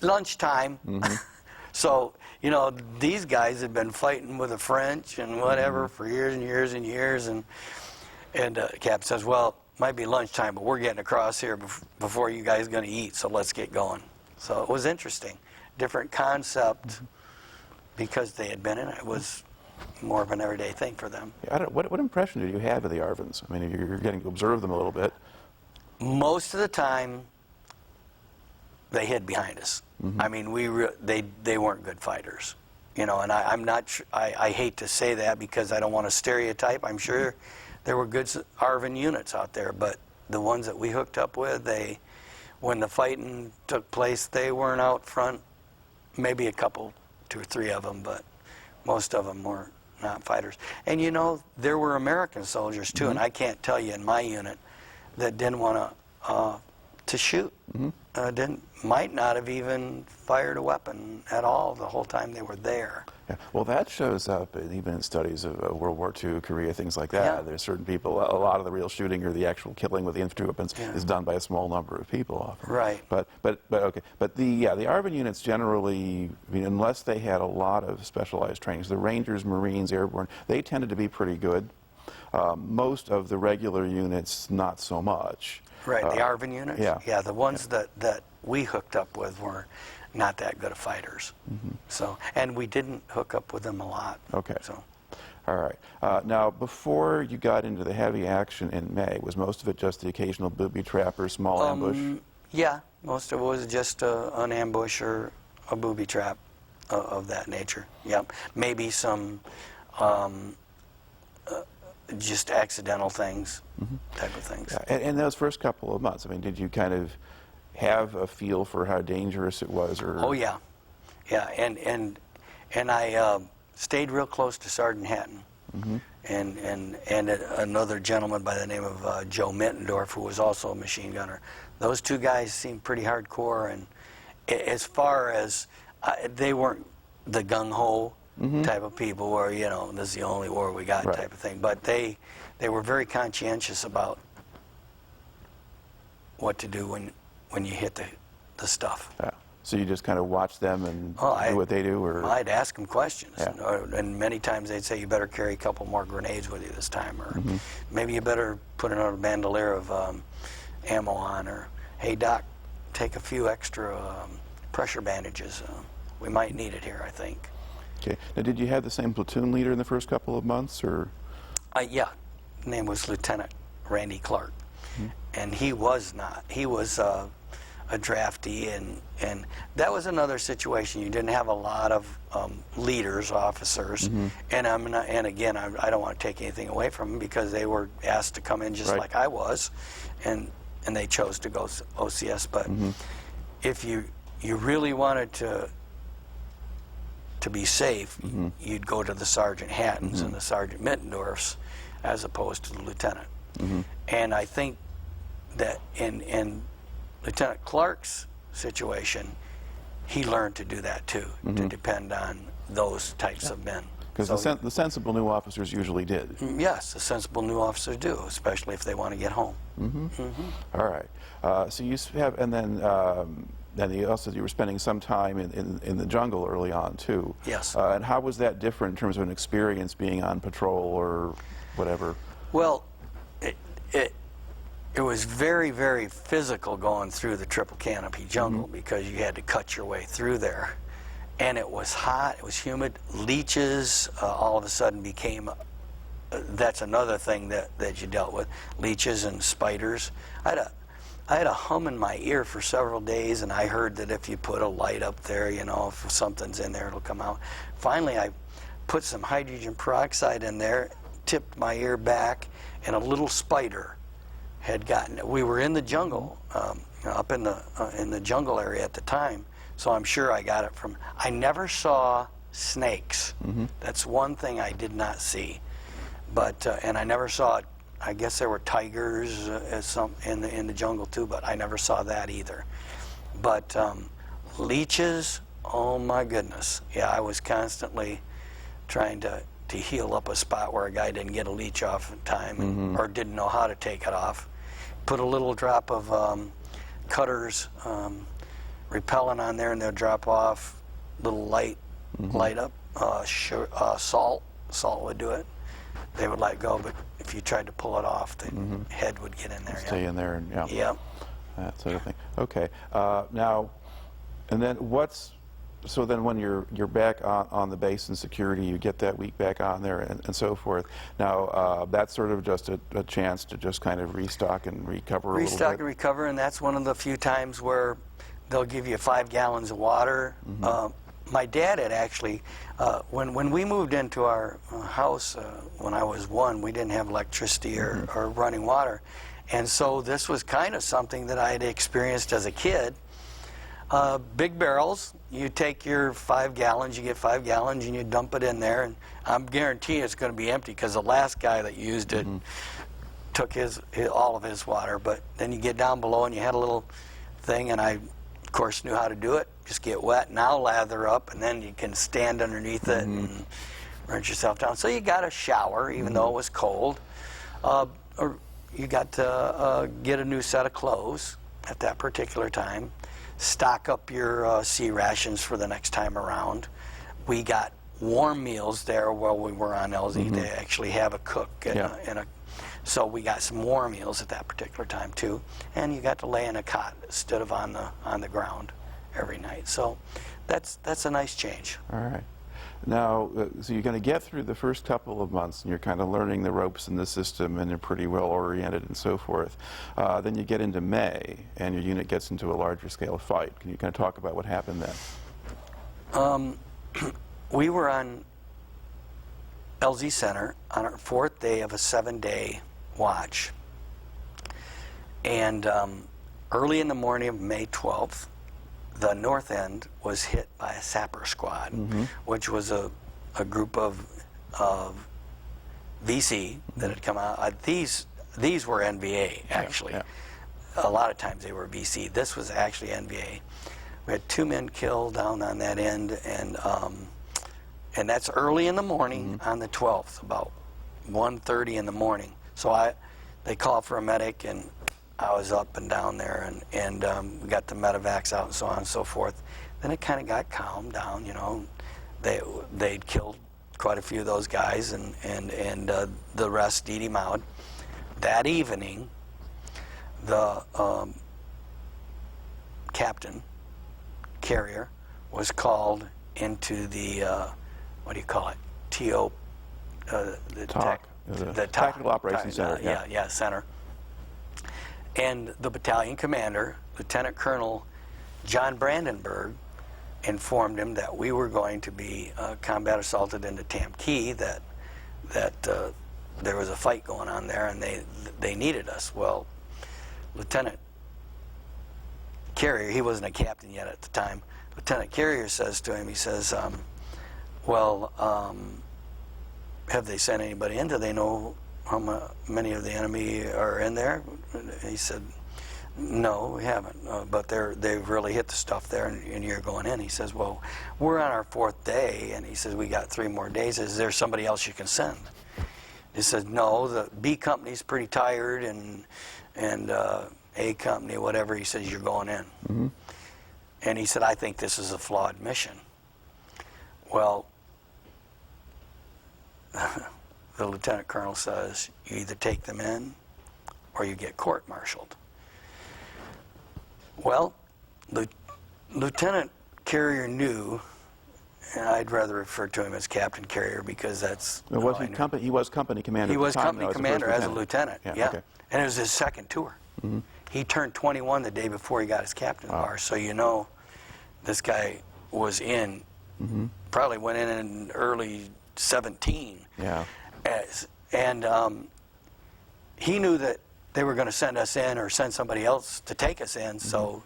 lunchtime. So, you know, these guys had been fighting with the French and whatever for years and years and years. And Captain says, "Well, it might be lunchtime, but we're getting across here before you guys are going to eat, so let's get going." So it was interesting. Different concept, because they had been in it. It was more of an everyday thing for them. What impression did you have of the ARVNs? I mean, you're getting to observe them a little bit. Most of the time, they hid behind us. I mean, they weren't good fighters, you know. And I'm not. I hate to say that because I don't want to stereotype. I'm sure there were good ARVN units out there, but the ones that we hooked up with, when the fighting took place, they weren't out front. Maybe a couple, 2 or 3 of them, but most of them were not fighters. And you know, there were American soldiers too, and I can't tell you in my unit that didn't want to shoot. Might not have even fired a weapon at all the whole time they were there. Yeah. Well, that shows up even in studies of World War II, Korea, things like that. Yeah. There's certain people, a lot of the real shooting or the actual killing with the infantry weapons Yeah. is done by a small number of people often. Right. But okay. But the ARVN units generally, I mean, unless they had a lot of specialized trainings, the Rangers, Marines, Airborne, they tended to be pretty good. Most of the regular units, not so much. Right, the ARVN units? Yeah. Yeah, the ones that we hooked up with were not that good of fighters. So, and we didn't hook up with them a lot. Okay. So, All right. Now, before you got into the heavy action in May, was most of it just the occasional booby trap or small ambush? yeah, most of it was just an ambush or a booby trap of that nature. Yep. Maybe some just accidental things, type of things. Yeah. And those first couple of months, I mean, did you kind of have a feel for how dangerous it was? Or? Oh, yeah. Yeah, and I stayed real close to Sergeant Hatton. And another gentleman by the name of Joe Mittendorf, who was also a machine gunner. Those two guys seemed pretty hardcore, and as far as they weren't the gung-ho type of people where, you know, this is the only war we got type of thing, but they were very conscientious about what to do when you hit the stuff. Yeah. So you just kind of watch them and do what they do? Or? I'd ask them questions, Yeah. and many times they'd say, you better carry a couple more grenades with you this time, or maybe you better put another bandolier of ammo on, or hey Doc, take a few extra pressure bandages. We might need it here, I think. Okay. Now, did you have the same platoon leader in the first couple of months, or? Yeah, his name was Lieutenant Randy Clark, and he was not. He was a draftee, and that was another situation. You didn't have a lot of leaders, officers, and again, I don't want to take anything away from them because they were asked to come in just like I was, and they chose to go OCS. But if you really wanted to be safe, you'd go to the Sergeant Hattons and the Sergeant Mittendorfs as opposed to the lieutenant. And I think that in Lieutenant Clark's situation, he learned to do that too, to depend on those types of men. Because the sensible new officers usually did. Yes, the sensible new officers do, especially if they want to get home. All right. So you have, and then you also you were spending some time in the jungle early on too. Yes. And how was that different in terms of an experience being on patrol or whatever? Well, it was very, very physical going through the triple canopy jungle because you had to cut your way through there. And it was hot, it was humid. Leeches all of a sudden became, that's another thing that you dealt with, leeches and spiders. I had a hum in my ear for several days, and I heard that if you put a light up there, you know, if something's in there, it'll come out. Finally, I put some hydrogen peroxide in there, tipped my ear back, and a little spider had gotten it. We were in the jungle, up in the jungle area at the time, so I'm sure I got it from. I never saw snakes. That's one thing I did not see, but and I never saw. I guess there were tigers in the jungle too, but I never saw that either. But leeches, oh my goodness, yeah, I was constantly trying to heal up a spot where a guy didn't get a leech off in time or didn't know how to take it off. Put a little drop of Cutter's repellent on there, and they'll drop off. Little light up. Salt would do it. They would let go, but if you tried to pull it off, the head would get in there. Stay in there, and yeah. That sort of thing. Okay. Now, and then so then when you're back on the base in security, you get that week back on there and so forth. Now, that's sort of just a chance to just kind of restock and recover a little bit? Restock and recover, and that's one of the few times where they'll give you 5 gallons of water. my dad had actually, when we moved into our house when I was 1, we didn't have electricity or running water. And so this was kind of something that I had experienced as a kid. Big barrels, you take your 5 gallons, you get 5 gallons and you dump it in there, and I'm guaranteeing it's going to be empty because the last guy that used it took all of his water. But then you get down below and you had a little thing, and I, of course, knew how to do it. Just get wet, now lather up, and then you can stand underneath it and rinse yourself down. So you got a shower, even though it was cold. Or you got to get a new set of clothes at that particular time. Stock up your sea rations for the next time around. We got warm meals there while we were on LZ. They actually have a cook so we got some warm meals at that particular time too. And you got to lay in a cot instead of on the ground every night. So that's a nice change. All right. Now, so you're going to get through the first couple of months, and you're kind of learning the ropes in the system, and you're pretty well oriented and so forth. Then you get into May, and your unit gets into a larger scale fight. Can you kind of talk about what happened then? We were on LZ Center on our 4th day of a 7-day watch. And early in the morning of May 12th, the north end was hit by a sapper squad, which was a group of VC that had come out. These were NVA, actually. A lot of times they were VC. This was actually NVA. We had 2 men killed down on that end, and that's early in the morning on the 12th, about 1:30 in the morning. So they called for a medic, and I was up and down there, and we got the medevacs out and so on and so forth. Then it kind of got calmed down, you know. They'd killed quite a few of those guys, and the rest deed him out. That evening, the captain, carrier, was called into the, what do you call it, TO, the Tactical Operations Center. Center. And the battalion commander, Lieutenant Colonel John Brandenburg, informed him that we were going to be combat assaulted into Tam Ky, that there was a fight going on there, and they needed us. Well, Lieutenant Carrier, he wasn't a captain yet at the time, Lieutenant Carrier says to him, he says, have they sent anybody in? Do they know how many of the enemy are in there? He said, no, we haven't, but they've really hit the stuff there, and you're going in. He says, well, we're on our 4th day, and he says, we got 3 more days. Is there somebody else you can send? He said, no, the B company's pretty tired, and A company, whatever. He says, you're going in. And he said, I think this is a flawed mission. Well, the lieutenant colonel says, you either take them in or you get court-martialed. Well, Lieutenant Carrier knew, and I'd rather refer to him as Captain Carrier because that's... He was company commander. He was company commander as a lieutenant, Okay. And it was his 2nd tour. He turned 21 the day before he got his captain's bar, so you know this guy was in, probably went in early 17. Yeah. And he knew that they were going to send us in or send somebody else to take us in, so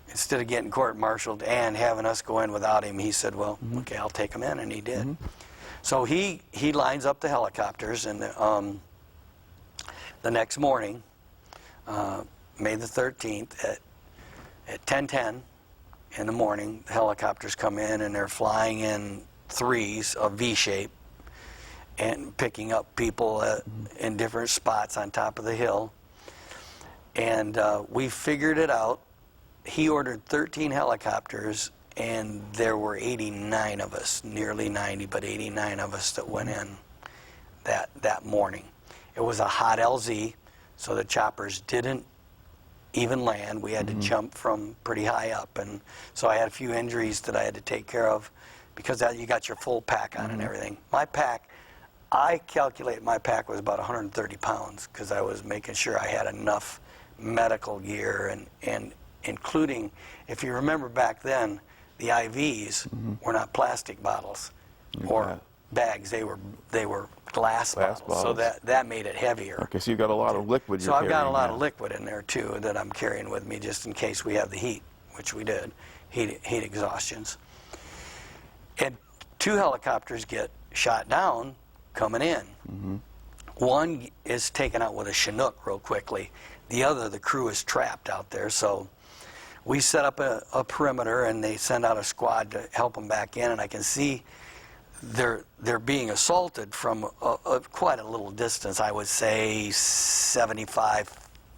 instead of getting court-martialed and having us go in without him, he said, well, okay, I'll take him in, and he did. So he lines up the helicopters, and the next morning, May the 13th, at 10:10 in the morning, the helicopters come in, and they're flying in 3s of V-shape and picking up people in different spots on top of the hill. And we figured it out. He ordered 13 helicopters, and there were 89 of us, nearly 90, but 89 of us that went in that morning. It was a hot LZ, so the choppers didn't even land. We had to jump from pretty high up, and so I had a few injuries that I had to take care of because you got your full pack on and everything. My pack, I calculate my pack was about 130 pounds because I was making sure I had enough medical gear and including, if you remember back then, the IVs were not plastic bottles or bags. They were glass bottles. So that made it heavier. Okay, so you've got a lot of liquid you're So I've got a carrying lot now. of liquid in there too that I'm carrying with me just in case we have the heat, which we did, heat exhaustions. And 2 helicopters get shot down coming in. One is taken out with a Chinook real quickly. The other, the crew is trapped out there. So we set up a perimeter, and they send out a squad to help them back in. And I can see they're being assaulted from quite a little distance. I would say 75,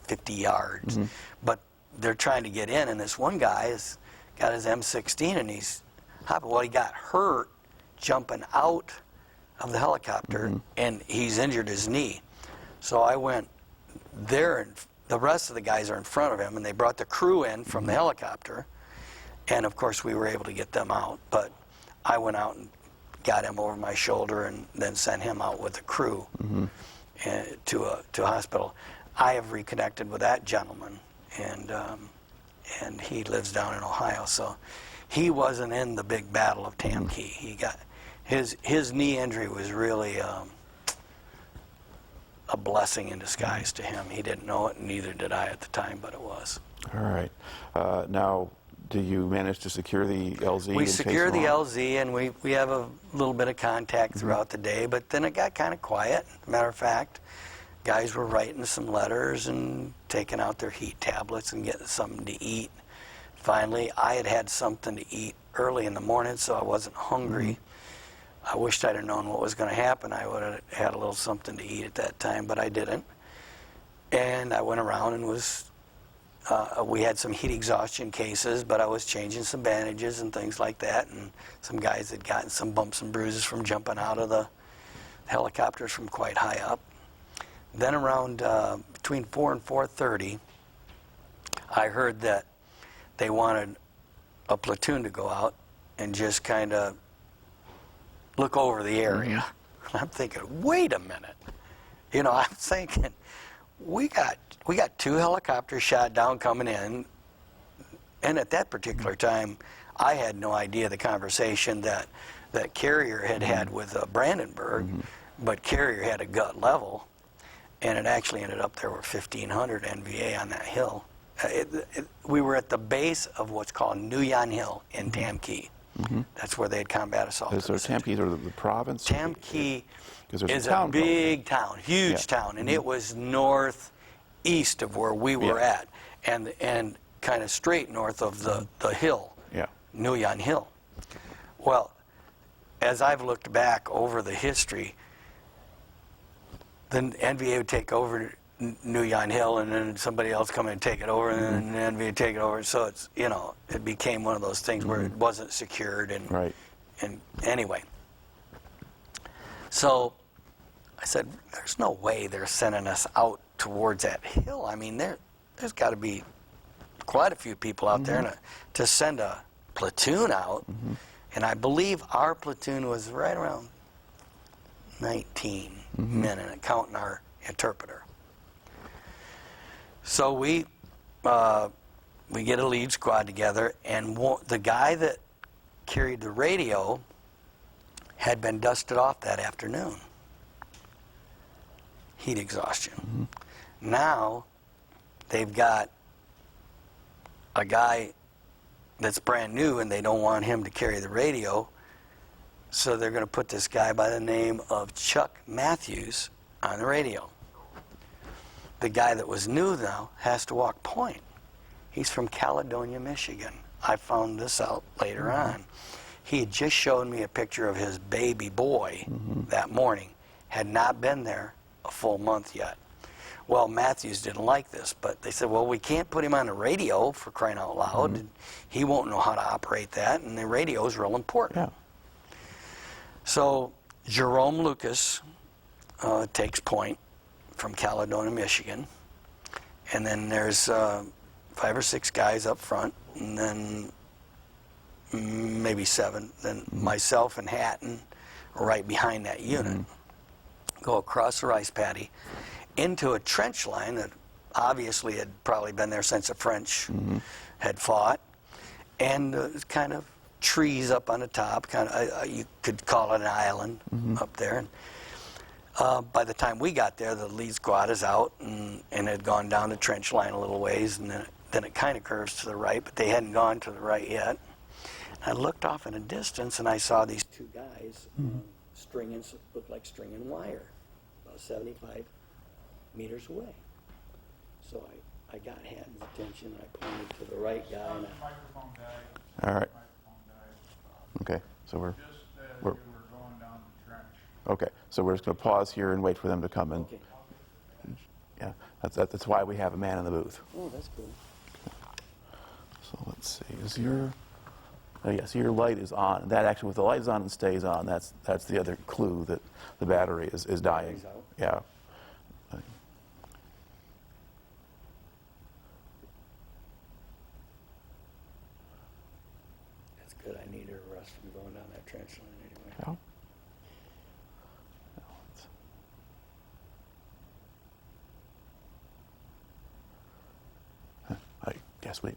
50 yards. But they're trying to get in, and this one guy has got his M16, and he's hopping. Well, he got hurt jumping out of the helicopter, and he's injured his knee. So I went there, and the rest of the guys are in front of him, and they brought the crew in from the helicopter, and of course we were able to get them out. But I went out and got him over my shoulder and then sent him out with the crew to a hospital. I have reconnected with that gentleman, and he lives down in Ohio. So he wasn't in the big battle of Tam Ky. He got his knee injury was really a blessing in disguise to him. He didn't know it, and neither did I at the time, but it was. All right. Now, do you manage to secure the LZ? We secure the LZ, and we have a little bit of contact throughout the day, but then it got kind of quiet. Matter of fact, guys were writing some letters and taking out their heat tablets and getting something to eat. Finally, I had something to eat early in the morning, so I wasn't hungry. I wished I'd have known what was going to happen. I would have had a little something to eat at that time, but I didn't. And I went around and we had some heat exhaustion cases, but I was changing some bandages and things like that, and some guys had gotten some bumps and bruises from jumping out of the helicopters from quite high up. Then around between 4 and 4:30, I heard that they wanted a platoon to go out and just kind of look over the area. And I'm thinking, wait a minute. You know, I'm thinking, we got 2 helicopters shot down coming in, and at that particular time, I had no idea the conversation that Carrier had had with Brandenburg, but Carrier had a gut level, and it actually ended up there were 1,500 NVA on that hill. We were at the base of what's called Nguyen Hill in Tam Ky. That's where they had combat assaulted. So Tam Ky sort of the province? Tam Ky is a a big town, huge town, and it was northeast of where we were at, and kind of straight north of the hill, Nguyen Hill. Well, as I've looked back over the history, the NVA would take over Nguyen Hill, and then somebody else come in and take it over, and then the NVA take it over. So it's, you know, it became one of those things where it wasn't secured, and anyway. So I said, there's no way they're sending us out towards that hill. I mean, there's got to be quite a few people out there, and to send a platoon out, and I believe our platoon was right around 19 men, and counting our interpreter. So we get a lead squad together, and the guy that carried the radio had been dusted off that afternoon. Heat exhaustion. Now they've got a guy that's brand new, and they don't want him to carry the radio, so they're going to put this guy by the name of Chuck Matthews on the radio. The guy that was new now has to walk point. He's from Caledonia, Michigan. I found this out later on. He had just shown me a picture of his baby boy that morning. Had not been there a full month yet. Well, Matthews didn't like this, but they said, well, we can't put him on the radio, for crying out loud. He won't know how to operate that, and the radio is real important. So Jerome Lucas takes point from Caledonia, Michigan, and then there's 5 or 6 guys up front, and then maybe 7. Then myself and Hatton are right behind that unit. Go across the rice paddy into a trench line that obviously had probably been there since the French had fought, and it's kind of trees up on the top, kind of, you could call it an island up there. And, by the time we got there, the lead squad is out and had gone down the trench line a little ways, and then it kind of curves to the right, but they hadn't gone to the right yet. I looked off in a distance, and I saw these two guys stringing, looked like stringing wire, about 75 meters away. So I got Hatton's attention, and I pointed to the right guy. And Microphone guy. All right. Microphone guy. Okay. So we're. Just as you were going down the trench. Okay. So we're just going to pause here and wait for them to come in. okay. Yeah. That's why we have a man in the booth. Oh, that's cool. So let's see. Is your so your light is on. That actually, with the light is on and stays on, that's the other clue that the battery is dying. Battery's out. Yeah. That's good. I need a rest from going down that trench line anyway. Yeah. I guess we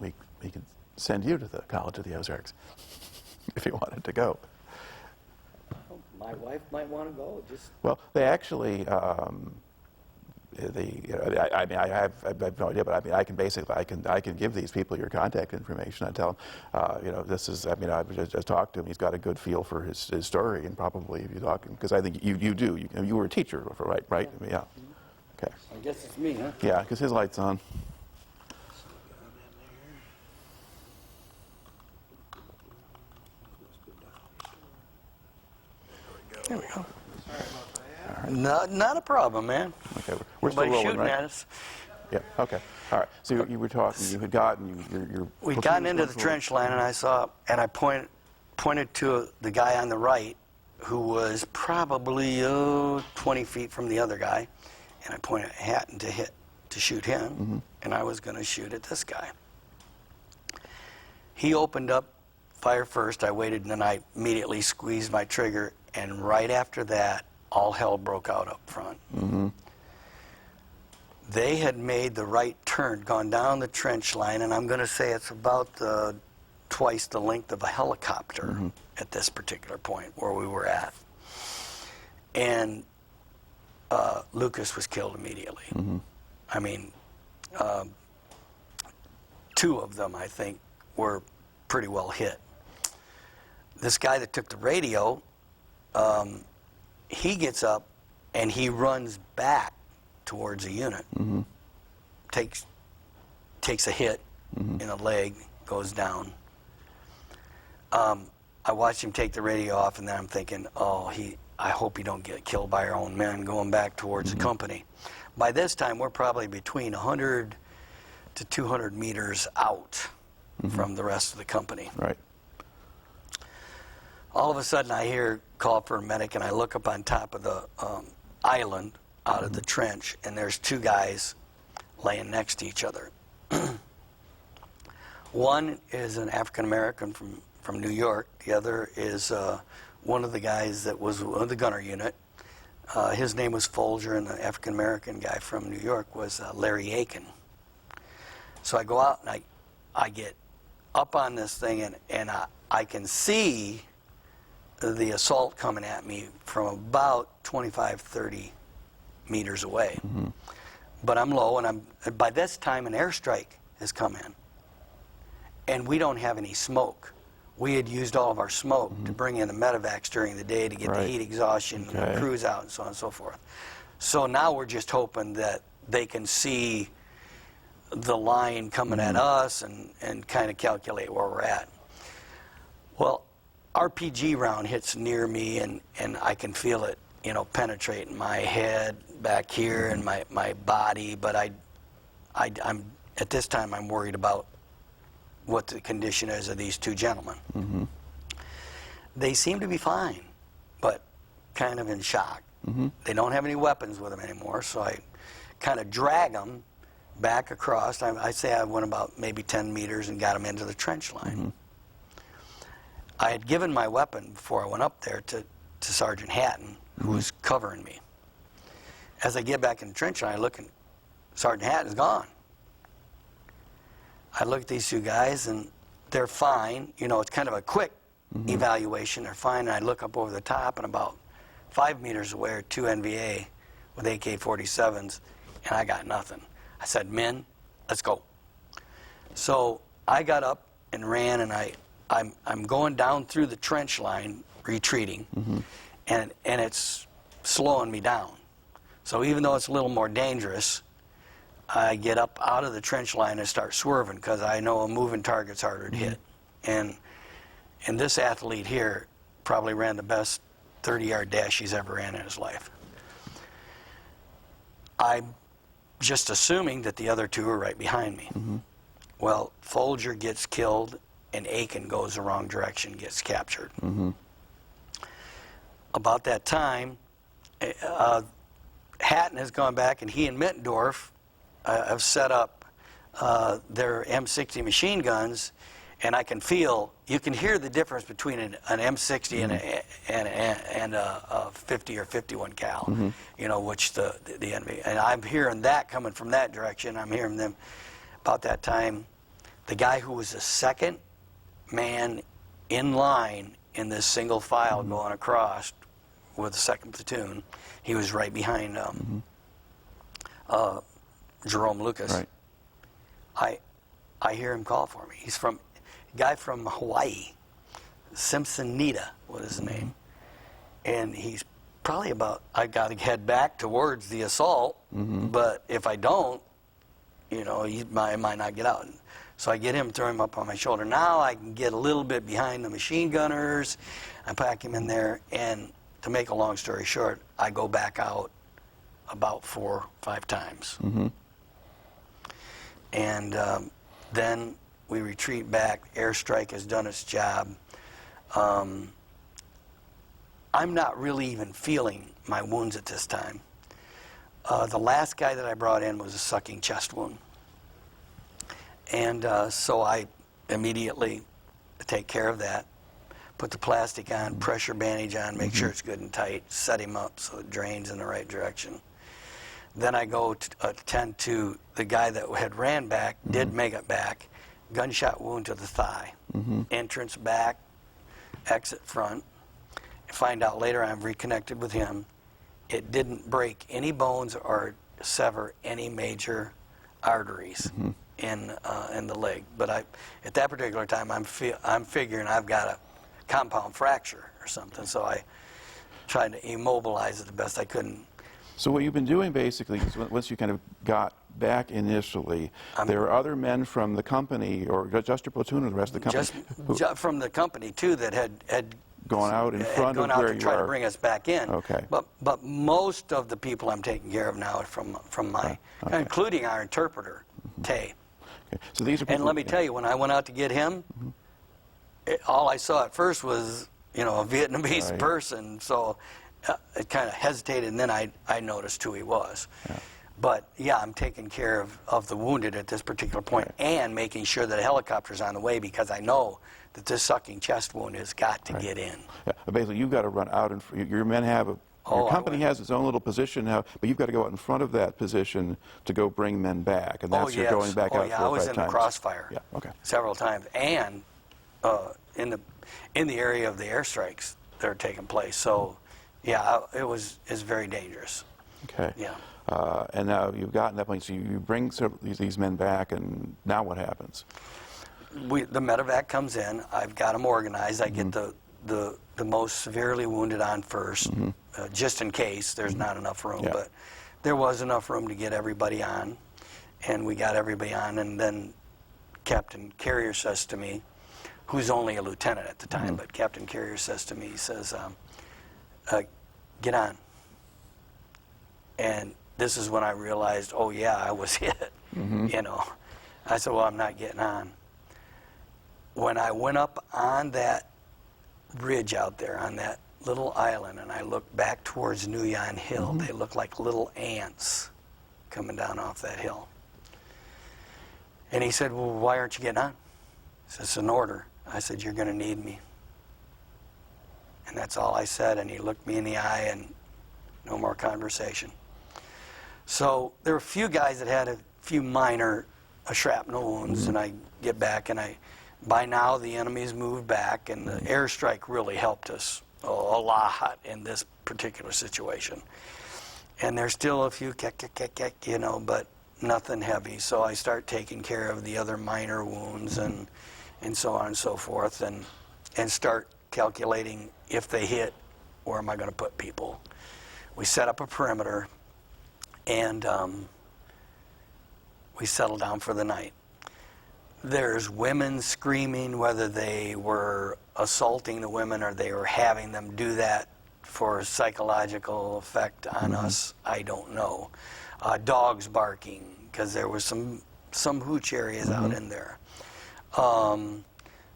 could send you to the College of the Ozarks if you wanted to go. Well, my wife might want to go. Just Well, they actually, I mean, I have no idea, but I mean, I can give these people your contact information. I tell them, this is, I mean, I've just talked to him. He's got a good feel for his story, and probably if you talk, because I think you do. You were a teacher, right? Right? Yeah. I mean, yeah. Okay. I guess it's me, huh? Yeah, because his light's on. There we go. Not a problem, man. Okay, we're still Nobody's rolling, shooting right? at us. Yeah. Okay. All right. So you were talking. You had gotten your. We'd gotten into the trench line, and I saw, and I pointed to the guy on the right, who was probably 20 feet from the other guy, and I pointed at Hatton to shoot him, and I was going to shoot at this guy. He opened up fire first. I waited, and then I immediately squeezed my trigger, and right after that, all hell broke out up front. They had made the right turn, gone down the trench line, and I'm going to say it's about twice the length of a helicopter at this particular point where we were at. And Lucas was killed immediately. I mean, two of them, I think, were pretty well hit. This guy that took the radio, he gets up and he runs back towards a unit, takes a hit in the leg, goes down. I watched him take the radio off, and then I'm thinking, I hope he don't get killed by our own men going back towards the company. By this time, we're probably between 100 to 200 meters out from the rest of the company. Right. All of a sudden, I hear call for a medic, and I look up on top of the island out of the trench, and there's two guys laying next to each other. One is an African American from New York. The other is one of the guys that was of the gunner unit. His name was Folger, and the African American guy from New York was Larry Aiken. So I go out and I get up on this thing, and I can see the assault coming at me from about 25, 30 meters away. But I'm low, and by this time an airstrike has come in. And we don't have any smoke. We had used all of our smoke to bring in the medevacs during the day to get the heat exhaustion and the crews out and so on and so forth. So now we're just hoping that they can see the line coming at us and kind of calculate where we're at. Well, RPG round hits near me, and I can feel it, penetrating my head back here and my body, but I'm at this time I'm worried about what the condition is of these two gentlemen. They seem to be fine, but kind of in shock. They don't have any weapons with them anymore, so I kind of drag them back across. I say I went about maybe 10 meters and got them into the trench line. I had given my weapon before I went up there to Sergeant Hatton, who was covering me. As I get back in the trench line, I look, and Sergeant Hatton's gone. I look at these two guys, and they're fine. It's kind of a quick evaluation, they're fine, and I look up over the top, and about 5 meters away are 2 NVA with AK-47s, and I got nothing. I said, men, let's go. So I got up and ran, and I'm going down through the trench line, retreating, and it's slowing me down. So even though it's a little more dangerous, I get up out of the trench line and start swerving because I know a moving target's harder to hit. And this athlete here probably ran the best 30-yard dash he's ever ran in his life. I'm just assuming that the other 2 are right behind me. Well, Folger gets killed and Aiken goes the wrong direction, gets captured. About that time, Hatton has gone back, and he and Mittendorf have set up their M60 machine guns, and I can feel, you can hear the difference between an M60 and a 50 or 51 cal, you know, which the enemy, and I'm hearing that coming from that direction. I'm hearing them. About that time, the guy who was the second man in line in this single file going across with the 2nd platoon, he was right behind Jerome Lucas. Right. I hear him call for me. He's a guy from Hawaii, Simpsonita was his name, and he's probably about, I got to head back towards the assault, but if I don't, you know, I might not get out. So I get him, throw him up on my shoulder. Now I can get a little bit behind the machine gunners. I pack him in there, and to make a long story short, I go back out about 4 or 5 times. And then we retreat back. Airstrike has done its job. I'm not really even feeling my wounds at this time. The last guy that I brought in was a sucking chest wound. And so I immediately take care of that, put the plastic on, pressure bandage on, make sure it's good and tight, set him up so it drains in the right direction. Then I go to attend to the guy that had ran back, did make it back, gunshot wound to the thigh, entrance back, exit front. Find out later I'm reconnected with him. It didn't break any bones or sever any major arteries in the leg. But at that particular time, I'm figuring I've got a compound fracture or something. So I tried to immobilize it the best I could. So what you've been doing basically is once you kind of got back initially, there are other men from the company, or just your platoon or the rest of the company? Just from the company, too, that had gone out in front of where you are. Try to bring us back in. Okay. But most of the people I'm taking care of now are from my, including our interpreter, Tay. Okay. So these are people, and let me tell you, when I went out to get him, all I saw at first was, you know, a Vietnamese person. So it kind of hesitated, and then I noticed who he was. But yeah, I'm taking care of the wounded at this particular point, and making sure that a helicopter's on the way, because I know that this sucking chest wound has got to get in. Yeah. Basically, you've got to run out, and your men have your company has its own little position now, but you've got to go out in front of that position to go bring men back, and that's you're going back out 4 or 5 times. I was in the crossfire several times, and in the area of the airstrikes that are taking place. So yeah, it's very dangerous. Okay. Yeah. And now you've gotten that point, so you bring these men back, and now what happens? The medevac comes in. I've got them organized. I get the most severely wounded on first, just in case there's not enough room. But there was enough room to get everybody on, and we got everybody on. And then Captain Carrier says to me, who's only a lieutenant at the time, but Captain Carrier says to me, he says, get on. And this is when I realized, oh yeah, I was hit. You know, I said, well, I'm not getting on. When I went up on that ridge out there, on that little island, and I looked back towards Nguyen Hill, they looked like little ants coming down off that hill. And he said, well, why aren't you getting on? He said, it's an order. I said, you're going to need me. And that's all I said, and he looked me in the eye, and no more conversation. So there were a few guys that had a few minor shrapnel wounds, and I get back, and By now, the enemy's moved back, and the airstrike really helped us a lot in this particular situation. And there's still a few, you know, but nothing heavy. So I start taking care of the other minor wounds and so on and so forth, and start calculating if they hit, where am I going to put people? We set up a perimeter, and we settle down for the night. There's women screaming, whether they were assaulting the women or they were having them do that for psychological effect on us, I don't know. Dogs barking, because there was some hooch areas out in there.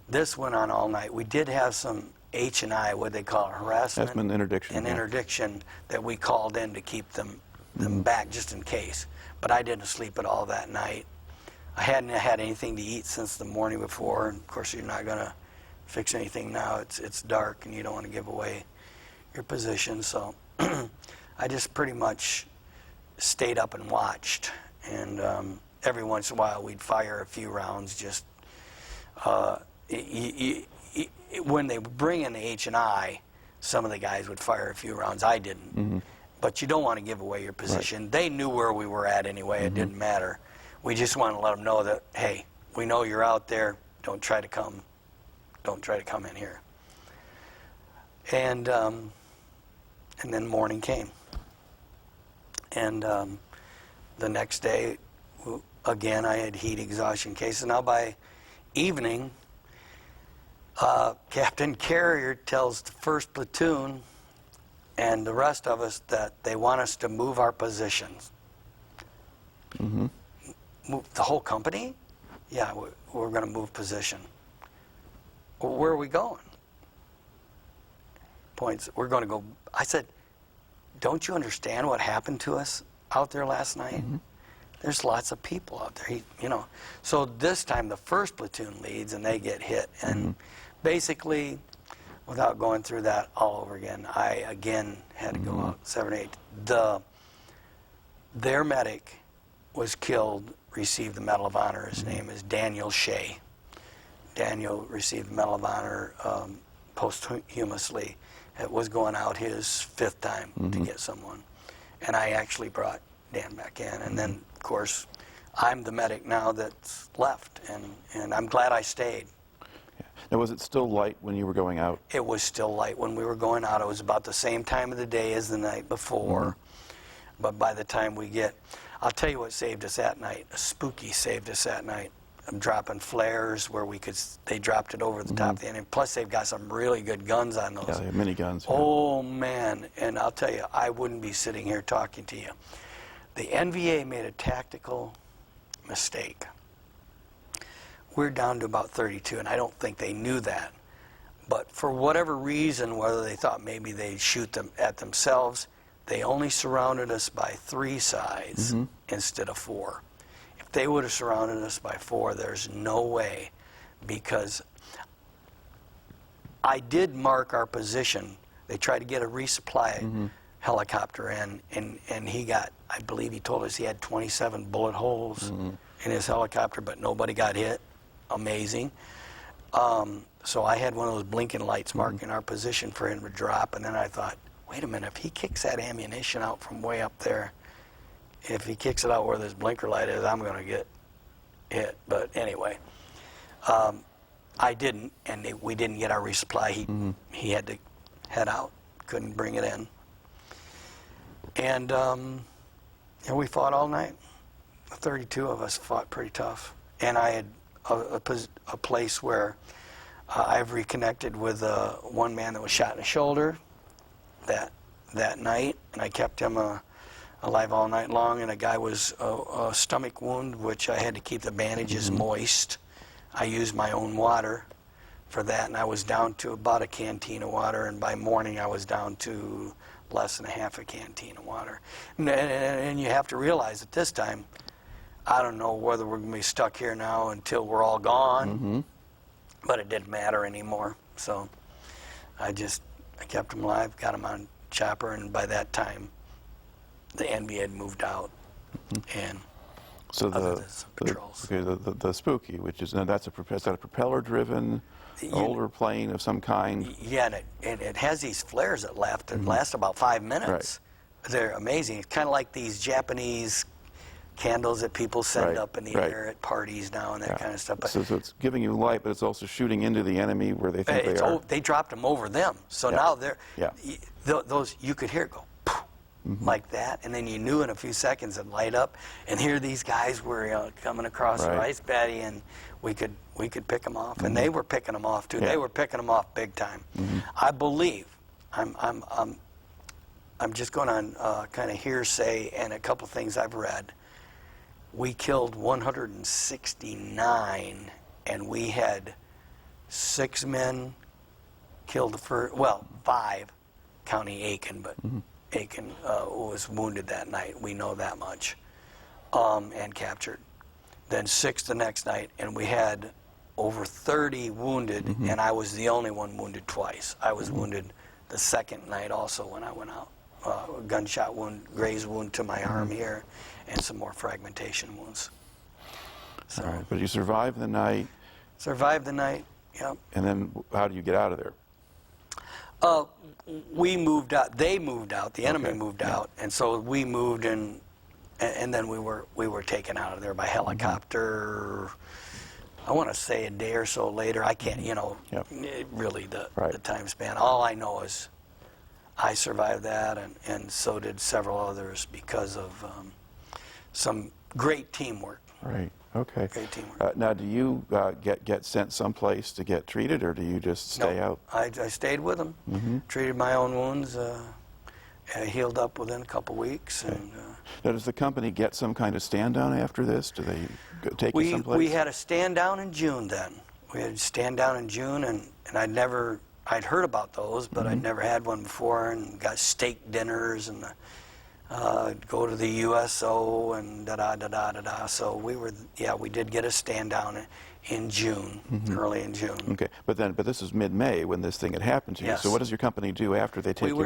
This went on all night. We did have some H&I, what they call harassment. That's an interdiction. An interdiction that we called in to keep them back just in case. But I didn't sleep at all that night. I hadn't had anything to eat since the morning before. And of course, you're not going to fix anything now. It's dark, and you don't want to give away your position. So I just pretty much stayed up and watched. And every once in a while, we'd fire a few rounds. Just when they would bring in the H&I, some of the guys would fire a few rounds. I didn't. But you don't want to give away your position. Right. They knew where we were at anyway. It didn't matter. We just want to let them know that, hey, we know you're out there. Don't try to come in here. And then morning came. And the next day, again, I had heat exhaustion cases. Now by evening, Captain Carrier tells the 1st platoon and the rest of us that they want us to move our positions. Move the whole company? Yeah, we're going to move position. Well, where are we going? Points, we're going to go. I said, don't you understand what happened to us out there last night? There's lots of people out there, you know. So this time the 1st platoon leads and they get hit. And basically, without going through that all over again, I again had to go out 7 or 8. Their medic was killed, received the Medal of Honor. His name is Daniel Shea. Daniel received the Medal of Honor posthumously. It was going out his 5th time to get someone. And I actually brought Dan back in. And then, of course, I'm the medic now that's left. And I'm glad I stayed. Yeah. Now, was it still light when you were going out? It was still light when we were going out. It was about the same time of the day as the night before. But by the time we get... I'll tell you what saved us that night. A spooky saved us that night. I'm dropping flares where they dropped it over the top of the enemy. Plus, they've got some really good guns on those. Yeah, they have miniguns. Yeah. Oh, man. And I'll tell you, I wouldn't be sitting here talking to you. The NVA made a tactical mistake. We're down to about 32, and I don't think they knew that. But for whatever reason, whether they thought maybe they'd shoot them at themselves, they only surrounded us by 3 sides instead of 4. If they would have surrounded us by 4, there's no way, because I did mark our position. They tried to get a resupply helicopter in, and he got, I believe he told us he had 27 bullet holes in his helicopter, but nobody got hit. Amazing. So I had one of those blinking lights marking our position for him to drop, and then I thought, wait a minute, if he kicks that ammunition out from way up there, if he kicks it out where this blinker light is, I'm going to get hit. But anyway, I didn't, and we didn't get our resupply. He had to head out, couldn't bring it in. And we fought all night. 32 of us fought pretty tough. And I had a place where I've reconnected with one man that was shot in the shoulder that night, and I kept him alive all night long. And a guy was a stomach wound, which I had to keep the bandages moist. I used my own water for that, and I was down to about a canteen of water, and by morning I was down to less than a half a canteen of water. And you have to realize at this time, I don't know whether we're going to be stuck here now until we're all gone, but it didn't matter anymore. So I kept him alive, got him on chopper, and by that time, the NV had moved out. And So other than some patrols. the Spooky, which is, now that's is that a propeller-driven older plane of some kind? Yeah, and it has these flares that last about 5 minutes. Right. They're amazing. It's kind of like these Japanese candles that people send Right, up in the right. air at parties now and that kind of stuff. But So it's giving you light, but it's also shooting into the enemy where they think they are. they dropped them over them. So now they're, those, you could hear it go, poof, like that, and then you knew in a few seconds it'd light up, and here these guys were coming across the ice paddy, and we could pick them off, and they were picking them off too. They were picking them off big time. I believe, I'm just going on kind of hearsay and a couple things I've read. We killed 169, and we had 6 men killed well, 5, counting Aiken, but Aiken was wounded that night. We know that much, and captured. Then 6 the next night, and we had over 30 wounded, and I was the only one wounded twice. I was wounded the second night also when I went out. A gunshot wound, graze wound to my arm here, and some more fragmentation wounds. So, All right, but you survived the night. Survived the night, yep. And then how do you get out of there? We moved out. They moved out. The enemy Okay, moved out, and so we moved, and then we were taken out of there by helicopter. I want to say a day or so later. I can't, really the time span. All I know is I survived that, and so did several others because of some great teamwork. Right. Okay. Great teamwork. Now, do you get sent someplace to get treated, or do you just stay out? I stayed with them, treated my own wounds, healed up within a couple weeks. Okay. And now, does the company get some kind of stand down after this? Do they take you someplace? We had a stand down in June then. We had a stand down in June, and I'd heard about those, but I'd never had one before, and got steak dinners and go to the USO and da-da-da-da-da-da. So we did get a stand down in June, early in June. Okay, but this is mid-May when this thing had happened to you. Yes. So what does your company do after they take you out?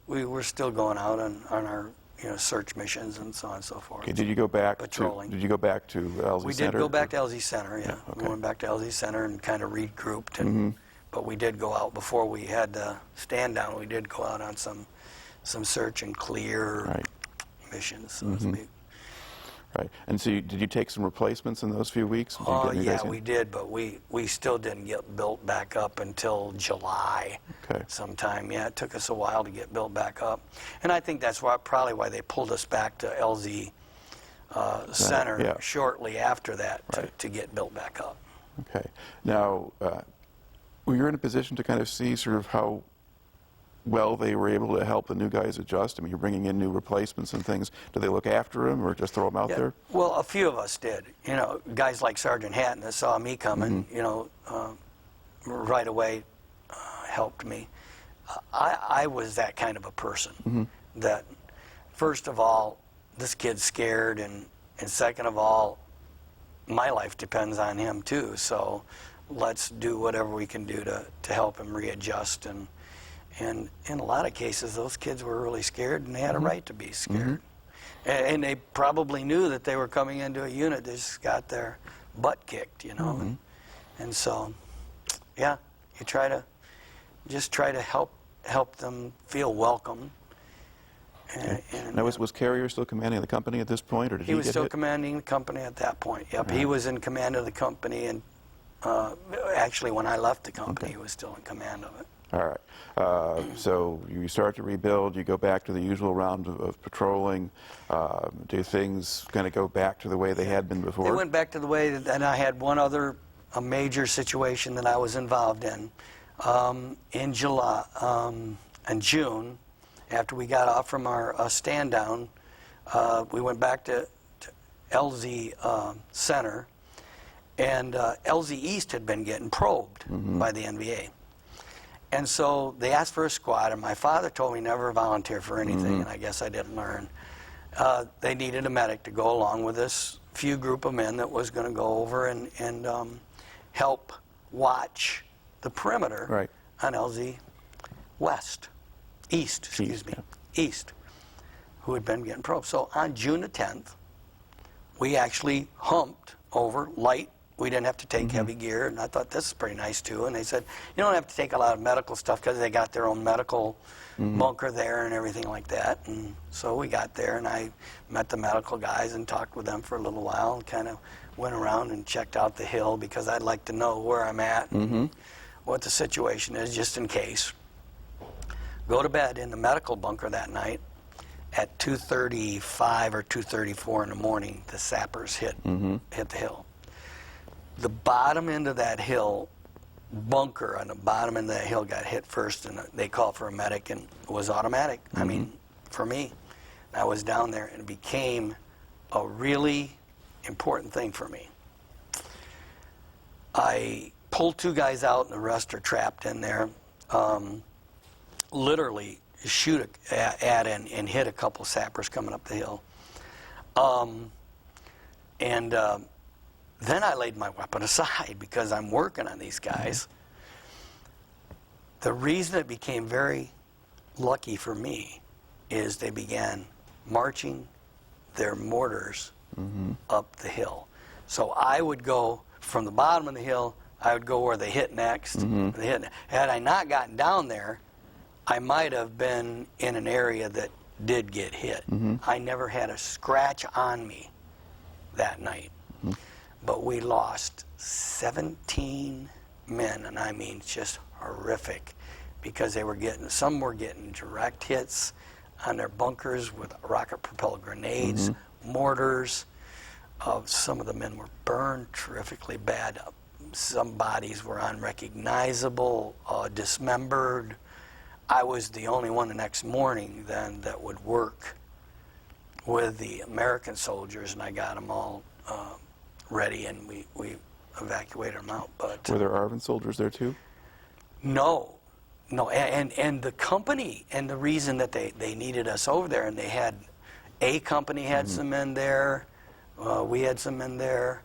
We were still going out on our search missions and so on and so forth. Okay, did you go back patrolling? Did you go back to LZ We Center? did go back to LZ Center. Yeah, okay. We went back to LZ Center and kind of regrouped. And but we did go out before we had the stand down. We did go out on some search and clear missions, so to speak. Right. And so did you take some replacements in those few weeks? Yeah, we did, but we still didn't get built back up until July sometime. Yeah, it took us a while to get built back up. And I think that's probably why they pulled us back to LZ Center shortly after that to get built back up. Okay. Now, were you in a position to kind of see sort of how well they were able to help the new guys adjust? I mean, you're bringing in new replacements and things. Do they look after them or just throw them out there? Well, a few of us did. Guys like Sergeant Hatton that saw me coming, right away helped me. I was that kind of a person that, first of all, this kid's scared, and second of all, my life depends on him too. So let's do whatever we can do to help him readjust. And in a lot of cases, those kids were really scared, and they had a right to be scared. And they probably knew that they were coming into a unit that just got their butt kicked, And so, yeah, you try to help them feel welcome. Now, was Carrier still commanding the company at this point, or did he was get still hit? commanding the company at that point. Yep, he was in command of the company, and actually, when I left the company, he was still in command of it. All right. So you start to rebuild. You go back to the usual round of patrolling. Do things kind of go back to the way they had been before? They went back to the way that, and I had one other major situation that I was involved in July and June. After we got off from our stand down, we went back to LZ Center, and LZ East had been getting probed by the NVA. And so they asked for a squad, and my father told me never volunteer for anything, and I guess I didn't learn. They needed a medic to go along with this few group of men that was going to go over and help watch the perimeter on LZ East, who had been getting probed. So on June the 10th, we actually humped over light. We didn't have to take heavy gear, and I thought this is pretty nice too. And they said, you don't have to take a lot of medical stuff because they got their own medical bunker there and everything like that. And so we got there, and I met the medical guys and talked with them for a little while, and kind of went around and checked out the hill because I'd like to know where I'm at and what the situation is, just in case. Go to bed in the medical bunker that night. At 2:35 or 2:34 in the morning, the sappers hit the hill. The bottom end of that hill, bunker on the bottom end of that hill got hit first, and they called for a medic, and it was automatic. I mean, for me, I was down there, and it became a really important thing for me. I pulled 2 guys out, and the rest are trapped in there. Literally shoot at and hit a couple sappers coming up the hill. Then I laid my weapon aside because I'm working on these guys. The reason it became very lucky for me is they began marching their mortars up the hill. So I would go from the bottom of the hill, I would go where they hit next. Had I not gotten down there, I might have been in an area that did get hit. I never had a scratch on me that night. But we lost 17 men, and I mean just horrific, because they were some were getting direct hits on their bunkers with rocket-propelled grenades, mortars. Some of the men were burned terrifically bad. Some bodies were unrecognizable, dismembered. I was the only one the next morning then that would work with the American soldiers, and I got them all ready, and we evacuated them out. But Were there ARVN soldiers there too? no, and the company, and the reason that they needed us over there, and they had, A company had some men there, we had some men there,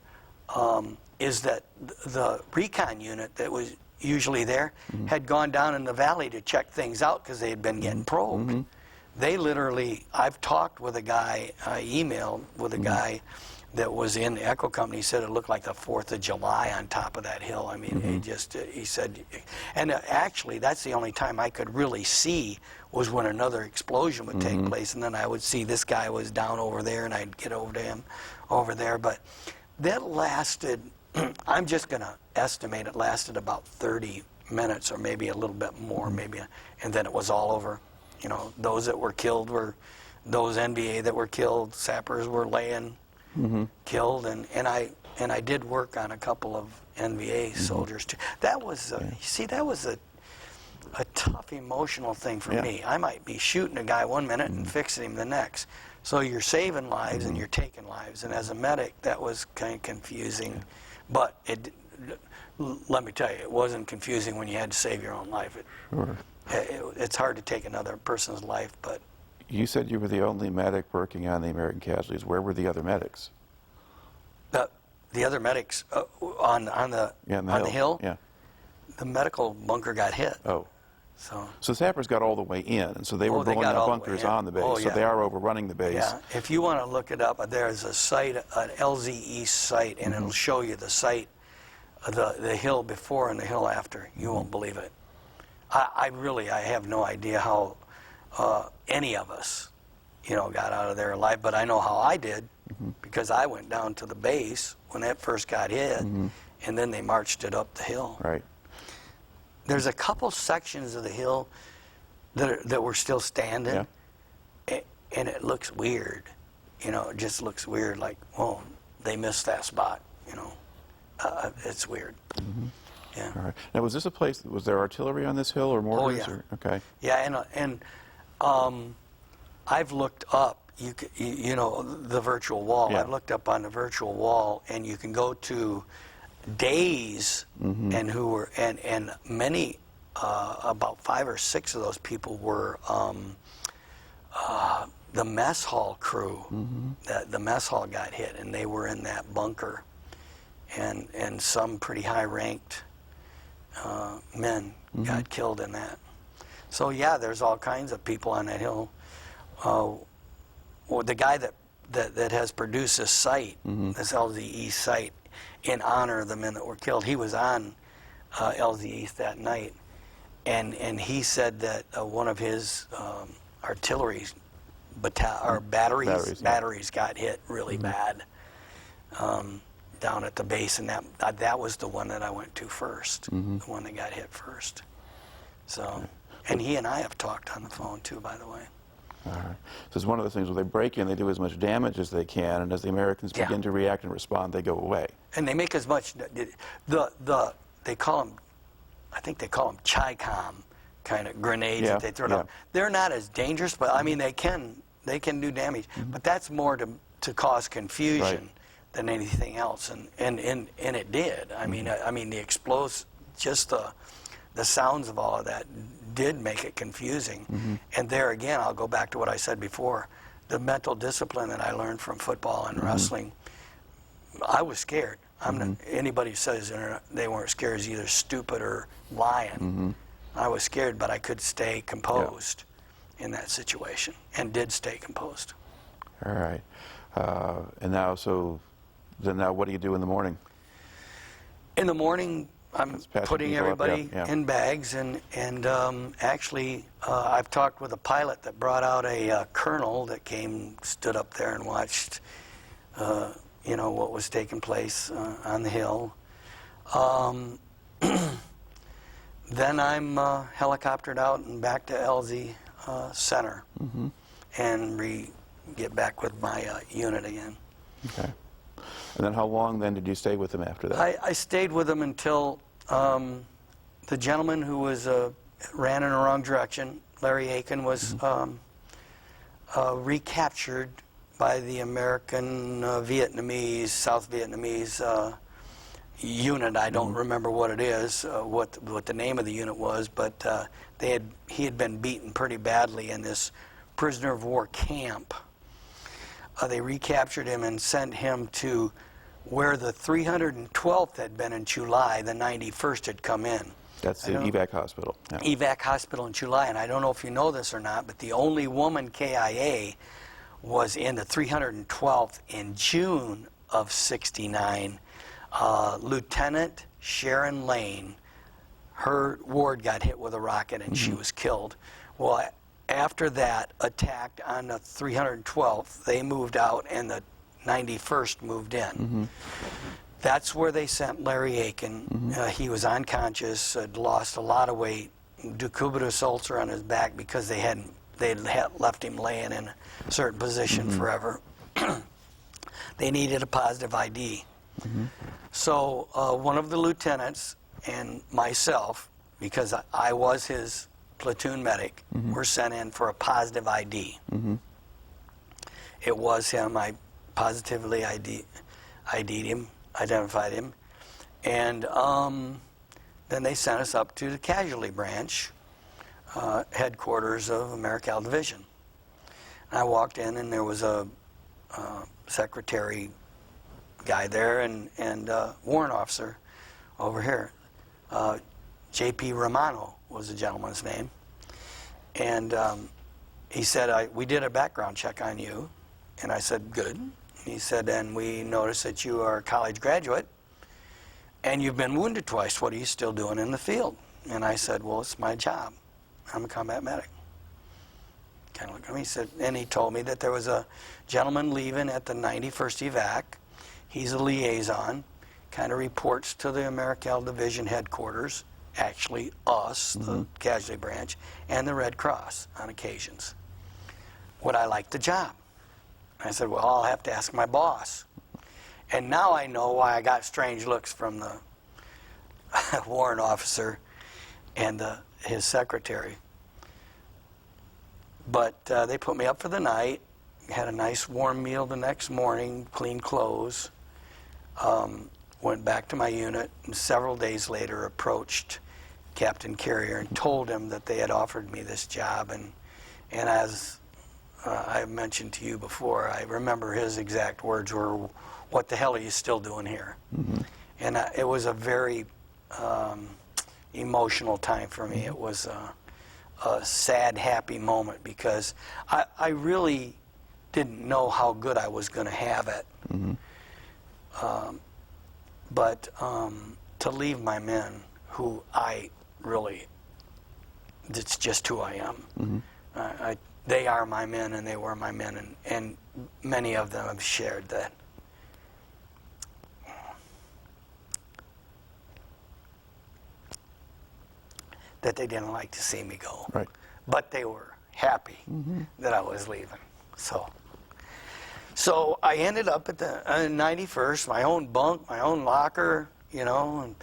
is that the recon unit that was usually there had gone down in the valley to check things out because they had been getting probed. They literally, I've talked with a guy, I emailed with a guy that was in the Echo Company. He said it looked like the 4th of July on top of that hill. I mean, he said, and actually that's the only time I could really see was when another explosion would take place, and then I would see this guy was down over there, and I'd get over to him over there. But that lasted, I'm just going to estimate it lasted about 30 minutes or maybe a little bit more, and then it was all over. You know, those that were killed were those NVA that were killed. Sappers were laying killed, and I did work on a couple of NVA soldiers too. That was you see, that was a tough emotional thing for me. I might be shooting a guy one minute and fixing him the next. So you're saving lives and you're taking lives, and as a medic, that was kind of confusing. But let me tell you, it wasn't confusing when you had to save your own life. It's hard to take another person's life, but. You said you were the only medic working on the American casualties. Where were the other medics? The other medics on the hill. Yeah. The medical bunker got hit. Oh. So sappers got all the way in, and so they were blowing up bunkers on the base. So they are overrunning the base. Yeah. If you want to look it up, there's a site, an LZ East site, and it'll show you the site, the hill before and the hill after. You won't believe it. I have no idea how any of us, got out of there alive, but I know how I did, because I went down to the base when that first got hit, and then they marched it up the hill. Right. There's a couple sections of the hill that were still standing, and it looks weird. It just looks weird, like, whoa, they missed that spot, it's weird. Yeah. All right. Now, was this a place, was there artillery on this hill or mortars? Oh, yeah. Okay. Yeah, and I've looked up, the virtual wall. Yeah. I've looked up on the virtual wall, and you can go to days, and many, about 5 or 6 of those people were the mess hall crew. The mess hall got hit, and they were in that bunker, and some pretty high-ranked men got killed in that. So yeah, there's all kinds of people on that hill. The guy that that has produced this site, this LZ East site, in honor of the men that were killed. He was on LZ East that night, and he said that one of his artillery batteries got hit really bad down at the base, and that was the one that I went to first, the one that got hit first. So, and he and I have talked on the phone too, by the way. All right. So it's one of the things, when they break in, they do as much damage as they can, and as the Americans begin to react and respond, they go away. And they make as much, they call them, I think they call them Chi-Com kind of grenades that they throw down. They're not as dangerous, but I mean, they can do damage. But that's more to cause confusion than anything else, and it did. I mean, the explosive, just the sounds of all of that did make it confusing. And there again, I'll go back to what I said before, the mental discipline that I learned from football and wrestling. I was scared. Anybody who says they weren't scared is either stupid or lying. I was scared, but I could stay composed in that situation, and did stay composed. All right. And now, now what do you do in the morning? In the morning, I'm putting everybody in bags, and actually, I've talked with a pilot that brought out a colonel that stood up there and watched, you know, what was taking place on the hill. Then I'm helicoptered out and back to LZ Center, and get back with my unit again. Okay. And then how long then did you stay with them after that? I stayed with them until the gentleman who was ran in the wrong direction, Larry Aiken, was recaptured by the American Vietnamese, South Vietnamese unit. I don't remember what it is, what the name of the unit was, but he had been beaten pretty badly in this prisoner of war camp. They recaptured him and sent him to where the 312th had been in July. The 91st had come in. That's the evac hospital. Yeah. Evac hospital in July, and I don't know if you know this or not, but the only woman KIA was in the 312th in June of '69. Lieutenant Sharon Lane, her ward got hit with a rocket and she was killed. Well, after that attack on the 312th, they moved out and the 91st moved in. That's where they sent Larry Aiken. He was unconscious, had lost a lot of weight, decubitus ulcer on his back because they had left him laying in a certain position forever. They needed a positive ID. So one of the lieutenants and myself, because I was his platoon medic, were sent in for a positive ID. It was him. I positively ID'd him, identified him, and then they sent us up to the casualty branch, headquarters of Americal Division. And I walked in, and there was a secretary guy there and warrant officer over here. J.P. Romano was the gentleman's name. And he said, we did a background check on you. And I said, good. He said, and we noticed that you are a college graduate and you've been wounded twice. What are you still doing in the field? And I said, well, it's my job. I'm a combat medic. Kind of looked at me. He said, and he told me that there was a gentleman leaving at the 91st evac. He's a liaison, kind of reports to the Americal Division headquarters, actually us, the casualty branch, and the Red Cross on occasions. Would I like the job? I said, well, I'll have to ask my boss. And now I know why I got strange looks from the warrant officer and his secretary. But they put me up for the night, had a nice warm meal the next morning, clean clothes, went back to my unit, and several days later approached Captain Carrier and told him that they had offered me this job. And as I've mentioned to you before, I remember his exact words were, what the hell are you still doing here? And it was a very emotional time for me. It was a sad, happy moment because I really didn't know how good I was going to have it. But to leave my men, who I really, it's just who I am. They are my men, and they were my men, and many of them have shared that. That they didn't like to see me go. Right. But they were happy that I was leaving. So I ended up at the 91st, my own bunk, my own locker, you know, and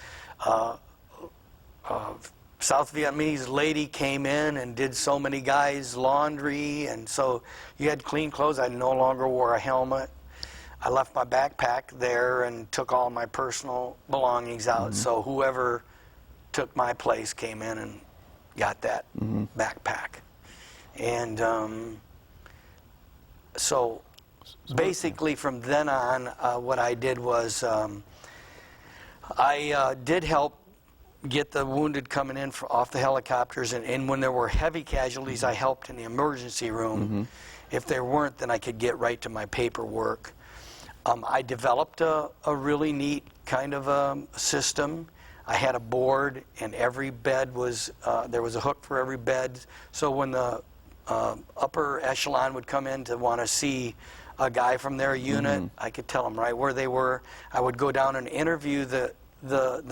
South Vietnamese lady came in and did so many guys' laundry, and so you had clean clothes. I no longer wore a helmet. I left my backpack there and took all my personal belongings out, so whoever took my place came in and got that backpack. And so basically from then on, what I did was I did help get the wounded coming in off the helicopters, and when there were heavy casualties, I helped in the emergency room. If there weren't, then I could get right to my paperwork. I developed a really neat kind of system. I had a board, and every bed was, there was a hook for every bed. So when the upper echelon would come in to want to see a guy from their unit, I could tell them right where they were. I would go down and interview the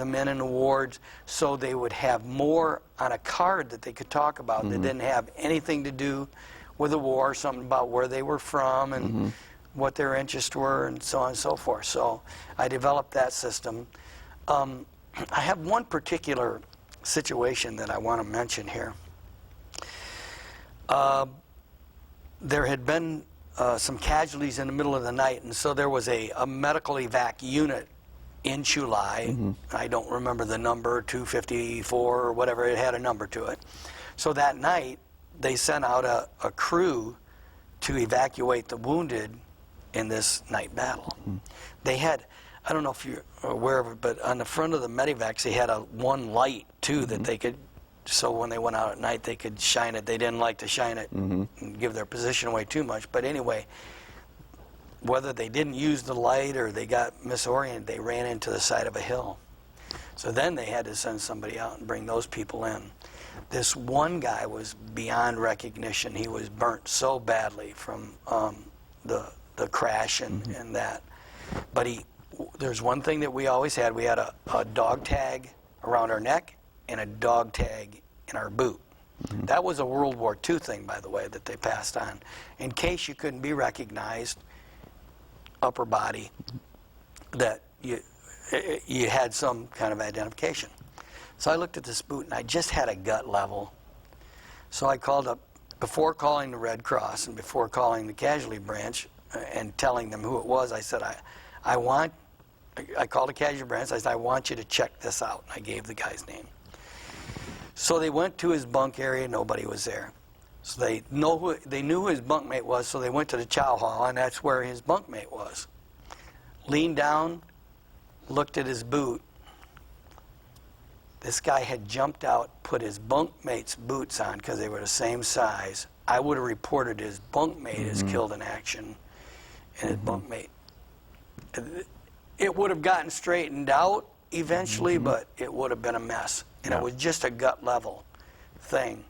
men in the wards, so they would have more on a card that they could talk about that didn't have anything to do with the war, something about where they were from and what their interests were, and so on and so forth. So I developed that system. I have one particular situation that I want to mention here. There had been some casualties in the middle of the night, and so there was a medical evac unit in Chulai. I don't remember the number, 254 or whatever, it had a number to it. So that night, they sent out a crew to evacuate the wounded in this night battle. They had, I don't know if you're aware of it, but on the front of the medevacs, they had one light, too, that they could, so when they went out at night, they could shine it. They didn't like to shine it and give their position away too much. But anyway, whether they didn't use the light or they got misoriented, they ran into the side of a hill. So then they had to send somebody out and bring those people in. This one guy was beyond recognition. He was burnt so badly from the crash and that. But there's one thing that we always had. We had a dog tag around our neck and a dog tag in our boot. That was a World War II thing, by the way, that they passed on. In case you couldn't be recognized, upper body, that you had some kind of identification. So I looked at this boot, and I just had a gut level. So I called up, before calling the Red Cross and before calling the casualty branch and telling them who it was, I said, I called the casualty branch. I said, I want you to check this out. I gave the guy's name. So they went to his bunk area. Nobody was there. So they knew who his bunkmate was, so they went to the chow hall, and that's where his bunkmate was. Leaned down, looked at his boot. This guy had jumped out, put his bunkmate's boots on because they were the same size. I would have reported his bunkmate as killed in action, and his bunkmate. It would have gotten straightened out eventually, but it would have been a mess. And it was just a gut level thing.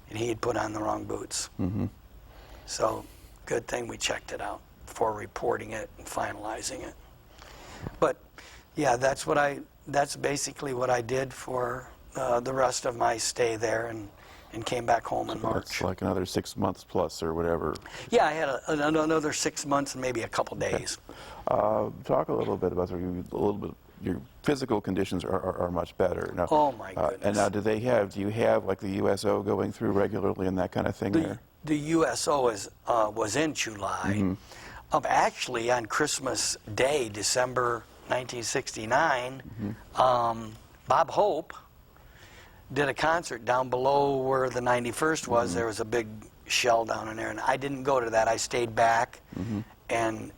And he had put on the wrong boots. So good thing we checked it out before reporting it and finalizing it. But yeah, that's basically what I did for the rest of my stay there, and came back home in March. It's like another 6 months plus or whatever. Yeah, I had another 6 months and maybe a couple days. Talk a little bit about your physical conditions are much better now. Oh my goodness! And now, do you have like the USO going through regularly and that kind of thing there? The USO was in Chulai. Actually, on Christmas Day, December 1969, Bob Hope did a concert down below where the 91st was. There was a big shell down in there, and I didn't go to that. I stayed back and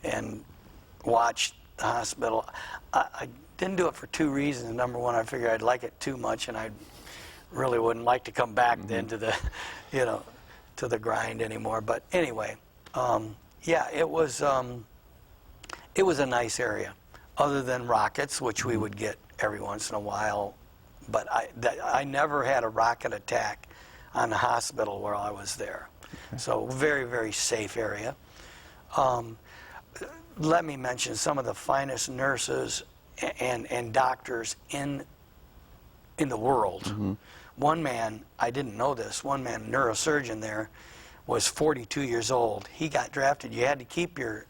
watched the hospital. I didn't do it for two reasons. Number one, I figured I'd like it too much, and I really wouldn't like to come back then to the, to the grind anymore. But anyway, Yeah, it was a nice area, other than rockets, which we would get every once in a while. But I never had a rocket attack on the hospital where I was there. Okay. So very, very safe area. Let me mention some of the finest nurses and doctors in the world. Mm-hmm. One man, I didn't know this, one man, neurosurgeon there, was 42 years old. He got drafted. You had to keep your,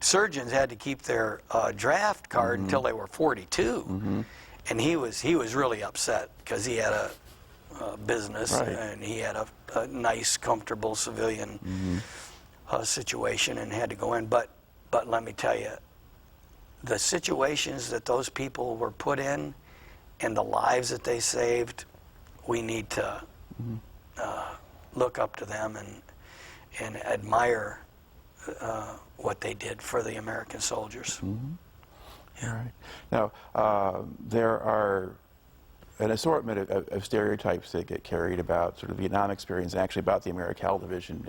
surgeons had to keep their draft card until they were 42. And he was really upset because he had a business and he had a nice, comfortable civilian situation and had to go in. But let me tell you, the situations that those people were put in and the lives that they saved, we need to look up to them and admire what they did for the American soldiers. Yeah. All right. Now, there are an assortment of stereotypes that get carried about sort of Vietnam experience, and actually about the Americal division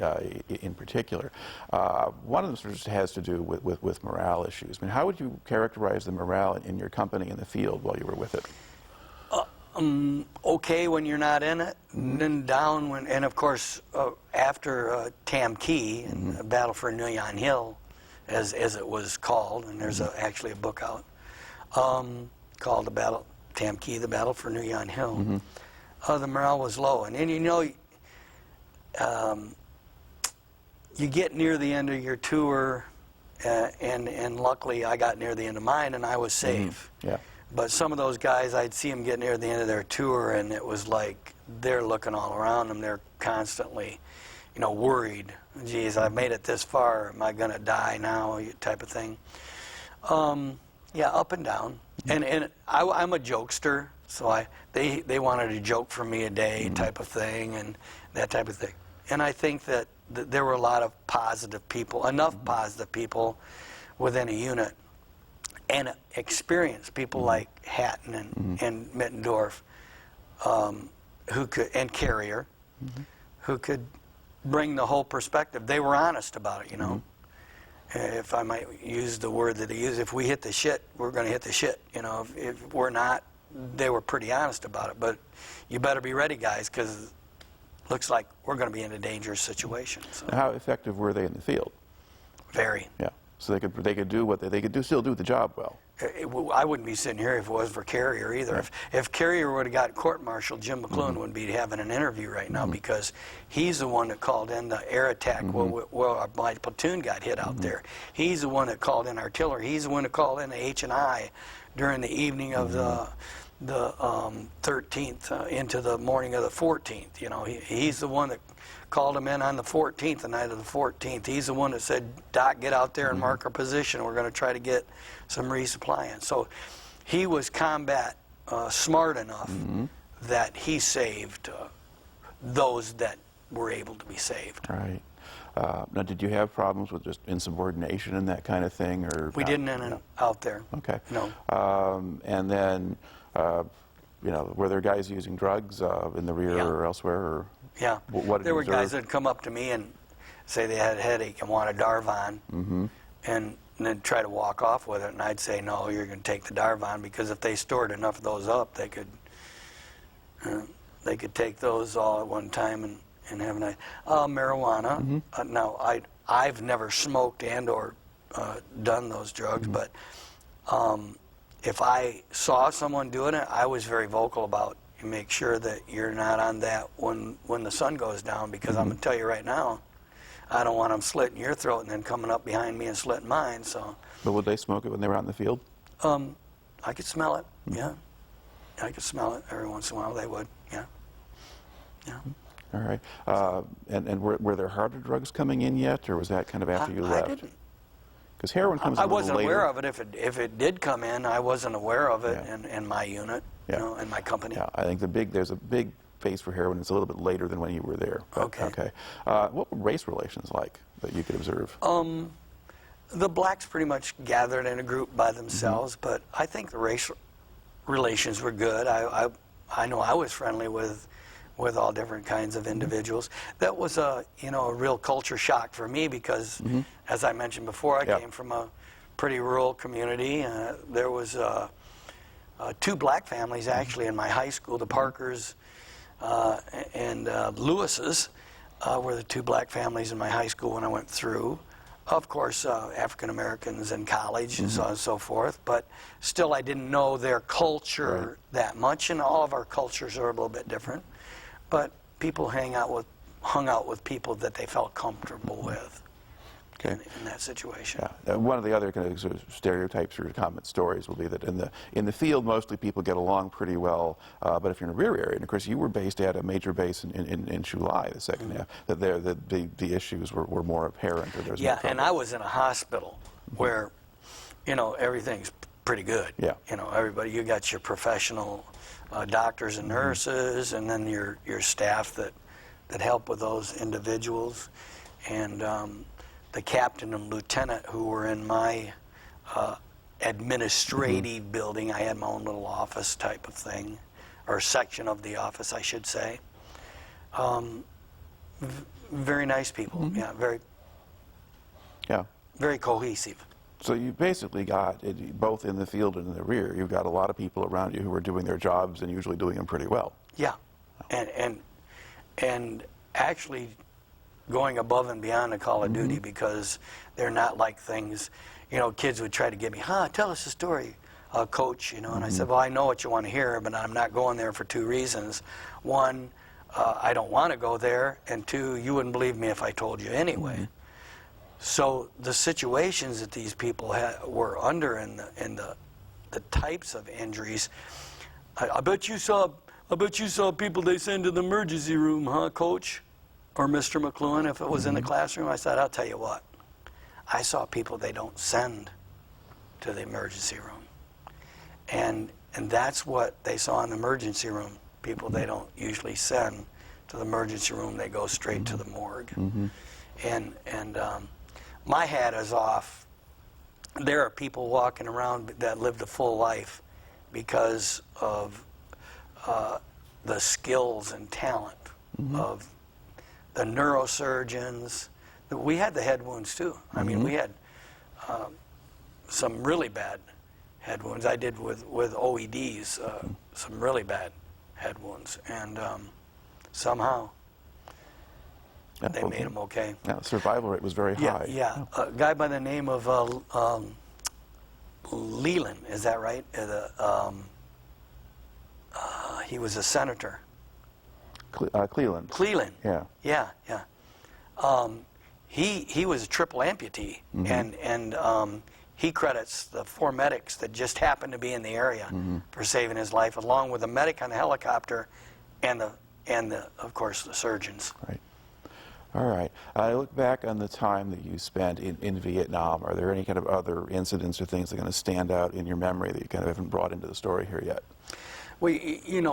in particular. One of them sort of has to do with morale issues. I mean, how would you characterize the morale in your company in the field while you were with it? Okay when you're not in it, and then down when, and of course after Tam Ky and the Battle for Nguyen Van Hill, as it was called, and there's actually a book out called Tam Ky, the Battle for Nguyen Van Hill. The morale was low, and then you know, you get near the end of your tour, and luckily I got near the end of mine, and I was safe. Yeah. But some of those guys, I'd see them get near the end of their tour, and it was like they're looking all around them. They're constantly, you know, worried. Geez, I've made it this far. Am I going to die now? Type of thing. Yeah, up and down. And I'm a jokester, so they wanted a joke from me a day, type of thing, and that type of thing. And I think that there were a lot of positive people, enough positive people within a unit. And experienced people like Hatton and Mittendorf, who could, and Carrier, who could bring the whole perspective. They were honest about it, you know. If I might use the word that they use, if we hit the shit, we're going to hit the shit. You know, if we're not, they were pretty honest about it. But you better be ready, guys, because it looks like we're going to be in a dangerous situation. So. How effective were they in the field? Very. Yeah. So they could do what they could still do the job well. I wouldn't be sitting here if it was for Carrier either. Right. If Carrier would have got court-martialed, Jim McCloughan wouldn't be having an interview right now because he's the one that called in the air attack where my platoon got hit out there. He's the one that called in artillery. He's the one that called in the H&I during the evening of the 13th into the morning of the 14th. You know, he's the one that called him in on the 14th, the night of the 14th. He's the one that said, Doc, get out there and mark our position. We're going to try to get some resupplying. So he was combat smart enough that he saved those that were able to be saved. Right. Now, did you have problems with just insubordination and that kind of thing? Or we didn't in and out there. Okay. No. And then, you know, were there guys using drugs in the rear or elsewhere? Or yeah. What did there you were observe? guys that come up to me and say they had a headache and want a Darvon, and then try to walk off with it, and I'd say, no, you're going to take the Darvon, because if they stored enough of those up, they could take those all at one time and have a night. Marijuana. Now, I've never smoked and or done those drugs, but if I saw someone doing it, I was very vocal about, you make sure that you're not on that when the sun goes down, because I'm going to tell you right now, I don't want them slitting your throat and then coming up behind me and slitting mine. So. But would they smoke it when they were out in the field? I could smell it. Yeah, I could smell it every once in a while. They would. Yeah. Yeah. All right. And were there harder drugs coming in yet, or was that kind of after you left? I didn't. Because heroin comes in a little later. I wasn't aware of it. If it did come in, I wasn't aware of it in my unit, you know, in my company. Yeah, I think there's a big phase for heroin. It's a little bit later than when you were there. But, okay. What were race relations like that you could observe? The blacks pretty much gathered in a group by themselves, but I think the race relations were good. I know I was friendly with with all different kinds of individuals. That was a real culture shock for me because, as I mentioned before, I came from a pretty rural community. There was 2 black families actually in my high school. The Parkers and Lewises were the 2 black families in my high school when I went through. Of course, African Americans in college and so on and so forth, but still I didn't know their culture that much, and all of our cultures are a little bit different. But people hung out with people that they felt comfortable with in that situation. Yeah. One of the other kind of sort of stereotypes or common stories will be that in the field, mostly people get along pretty well, but if you're in a rear area, and of course you were based at a major base in Chulai, the second half, that there the issues were more apparent. Or there's more and I was in a hospital where, everything's pretty good. Yeah. Everybody, you got your professional doctors and nurses, and then your staff that help with those individuals, and the captain and lieutenant who were in my administrative building. I had my own little office type of thing, or section of the office, I should say. Very nice people. Very cohesive. So you basically got, both in the field and in the rear, you've got a lot of people around you who are doing their jobs and usually doing them pretty well. Yeah, and actually going above and beyond the call of duty, because they're not like things, kids would try to get me, tell us a story, coach, and I said, well, I know what you want to hear, but I'm not going there for 2 reasons. 1, I don't want to go there, and 2, you wouldn't believe me if I told you anyway. So the situations that these people were under and the types of injuries, I bet you saw people they send to the emergency room, huh, Coach? Or Mr. McCloughan, if it was in the classroom. I said, I'll tell you what, I saw people they don't send to the emergency room. And that's what they saw in the emergency room. People they don't usually send to the emergency room, they go straight to the morgue. And my hat is off. There are people walking around that lived a full life because of the skills and talent of the neurosurgeons. We had the head wounds too. I mean, we had some really bad head wounds. I did with OEDs, some really bad head wounds, and somehow they made them okay. Yeah, the survival rate was very high. Yeah, a guy by the name of Leland, is that right? He was a senator. Cleland. Cleland. Yeah. Yeah. He was a triple amputee, and he credits the 4 medics that just happened to be in the area for saving his life, along with the medic on the helicopter, and of course the surgeons. Right. All right. I look back on the time that you spent in Vietnam. Are there any kind of other incidents or things that are going to stand out in your memory that you kind of haven't brought into the story here yet? Well,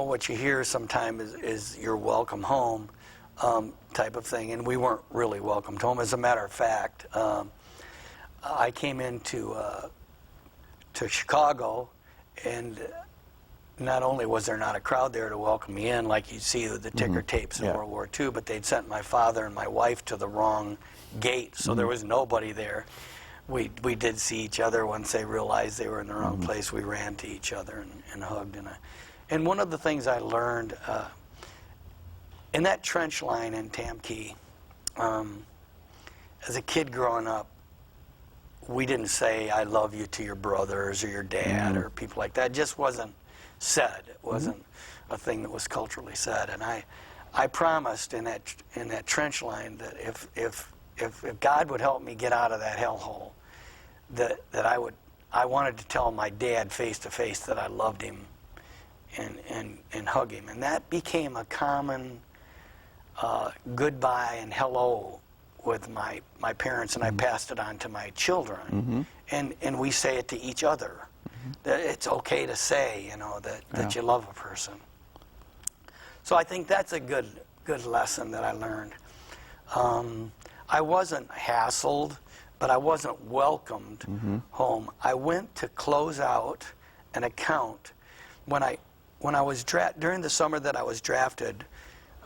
what you hear sometimes is you're welcome home type of thing, and we weren't really welcomed home. As a matter of fact, I came into to Chicago, and not only was there not a crowd there to welcome me in, like you'd see with the ticker tapes in World War II, but they'd sent my father and my wife to the wrong gate, so there was nobody there. We did see each other. Once they realized they were in the wrong place, we ran to each other and hugged. And one of the things I learned in that trench line in Tam Ky, as a kid growing up, we didn't say I love you to your brothers or your dad or people like that. It just wasn't said. It wasn't a thing that was culturally said. And I promised in that trench line that if God would help me get out of that hellhole, that I wanted to tell my dad face to face that I loved him and hug him. And that became a common goodbye and hello with my parents, and I passed it on to my children. And we say it to each other. That it's okay to say, that you love a person. So I think that's a good lesson that I learned. I wasn't hassled, but I wasn't welcomed home. I went to close out an account when I was during the summer that I was drafted.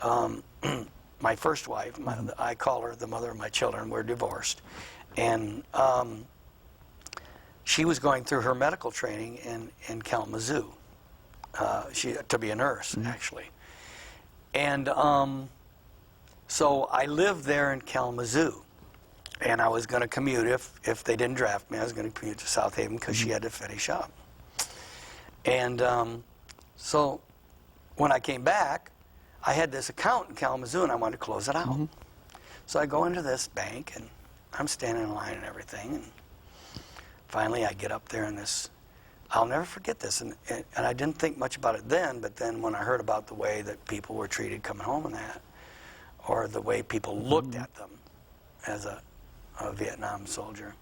my first wife, I call her the mother of my children, we're divorced, and she was going through her medical training in Kalamazoo, to be a nurse, actually. And so I lived there in Kalamazoo, and I was going to commute, if they didn't draft me, I was going to commute to South Haven because she had to finish up. And so when I came back, I had this account in Kalamazoo, and I wanted to close it out. So I go into this bank, and I'm standing in line and everything, and finally I get up there in this, I'll never forget this, and I didn't think much about it then, but then when I heard about the way that people were treated coming home and that, or the way people looked at them as a Vietnam soldier,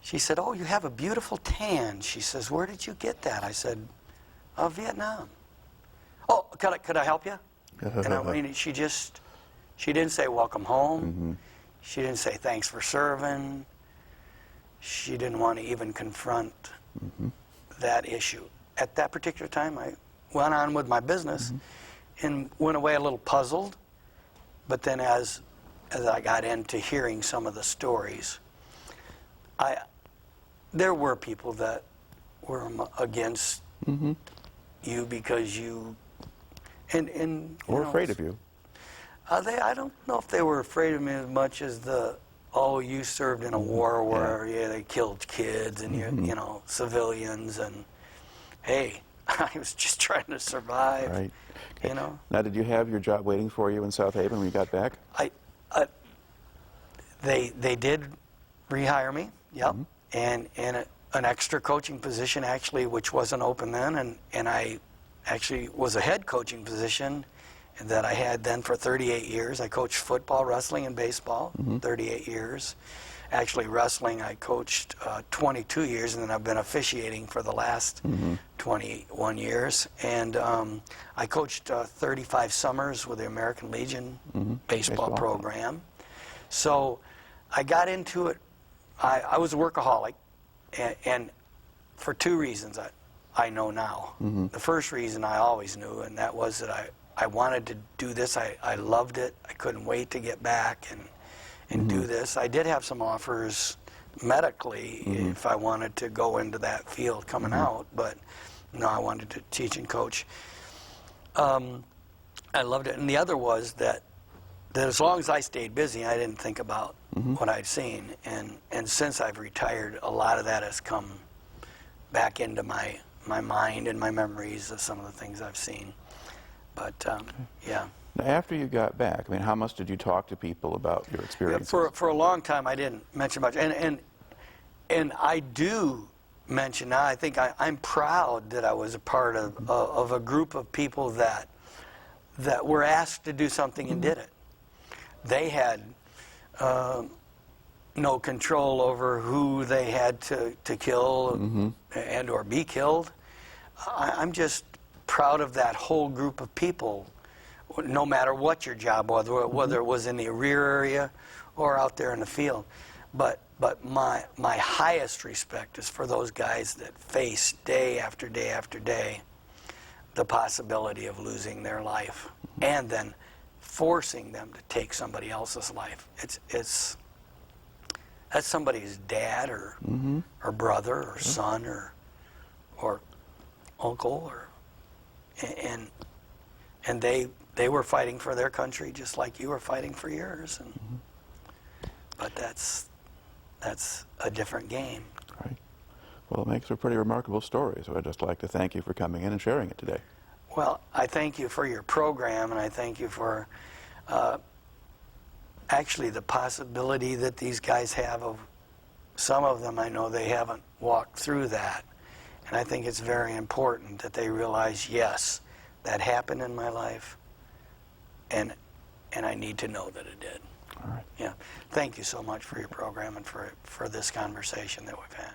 she said, "Oh, you have a beautiful tan." She says, "Where did you get that?" I said, "Vietnam." "Oh, could I help you?" And I mean, she didn't say welcome home. She didn't say thanks for serving. She didn't want to even confront that issue. At that particular time, I went on with my business and went away a little puzzled. But then as I got into hearing some of the stories, there were people that were against you because you... Or afraid of you. I don't know if they were afraid of me as much as oh, you served in a war where they killed kids and you know, civilians, and hey, I was just trying to survive. Right. Okay. You know. Now, did you have your job waiting for you in South Haven when you got back? They did rehire me. Yep. And an extra coaching position actually, which wasn't open then, and I actually was a head coaching position that I had then for 38 years. I coached football, wrestling, and baseball, 38 years. Actually, wrestling I coached 22 years, and then I've been officiating for the last 21 years. And I coached 35 summers with the American Legion baseball program. So I got into it. I was a workaholic, and for two reasons I know now. The first reason I always knew, and that was that I wanted to do this. I loved it. I couldn't wait to get back and do this. I did have some offers medically if I wanted to go into that field coming out, but no, I wanted to teach and coach. I loved it. And the other was that as long as I stayed busy, I didn't think about what I'd seen. And since I've retired, a lot of that has come back into my mind and my memories of some of the things I've seen. But yeah. Now, after you got back, I mean, how much did you talk to people about your experiences? For a long time, I didn't mention much, and I do mention now. I think I'm proud that I was a part of a group of people that were asked to do something and did it. They had no control over who they had to kill and or be killed. I'm just proud of that whole group of people, no matter what your job was, whether it was in the rear area or out there in the field. But my highest respect is for those guys that face day after day after day the possibility of losing their life and then forcing them to take somebody else's life. That's somebody's dad or brother or son or uncle and they were fighting for their country just like you were fighting for yours. But that's a different game. Right. Well, it makes for a pretty remarkable story, so I'd just like to thank you for coming in and sharing it today. Well, I thank you for your program, and I thank you for actually the possibility that these guys have of, some of them I know they haven't walked through that. And I think it's very important that they realize, yes, that happened in my life, and I need to know that it did. All right. Yeah. Thank you so much for your program and for this conversation that we've had.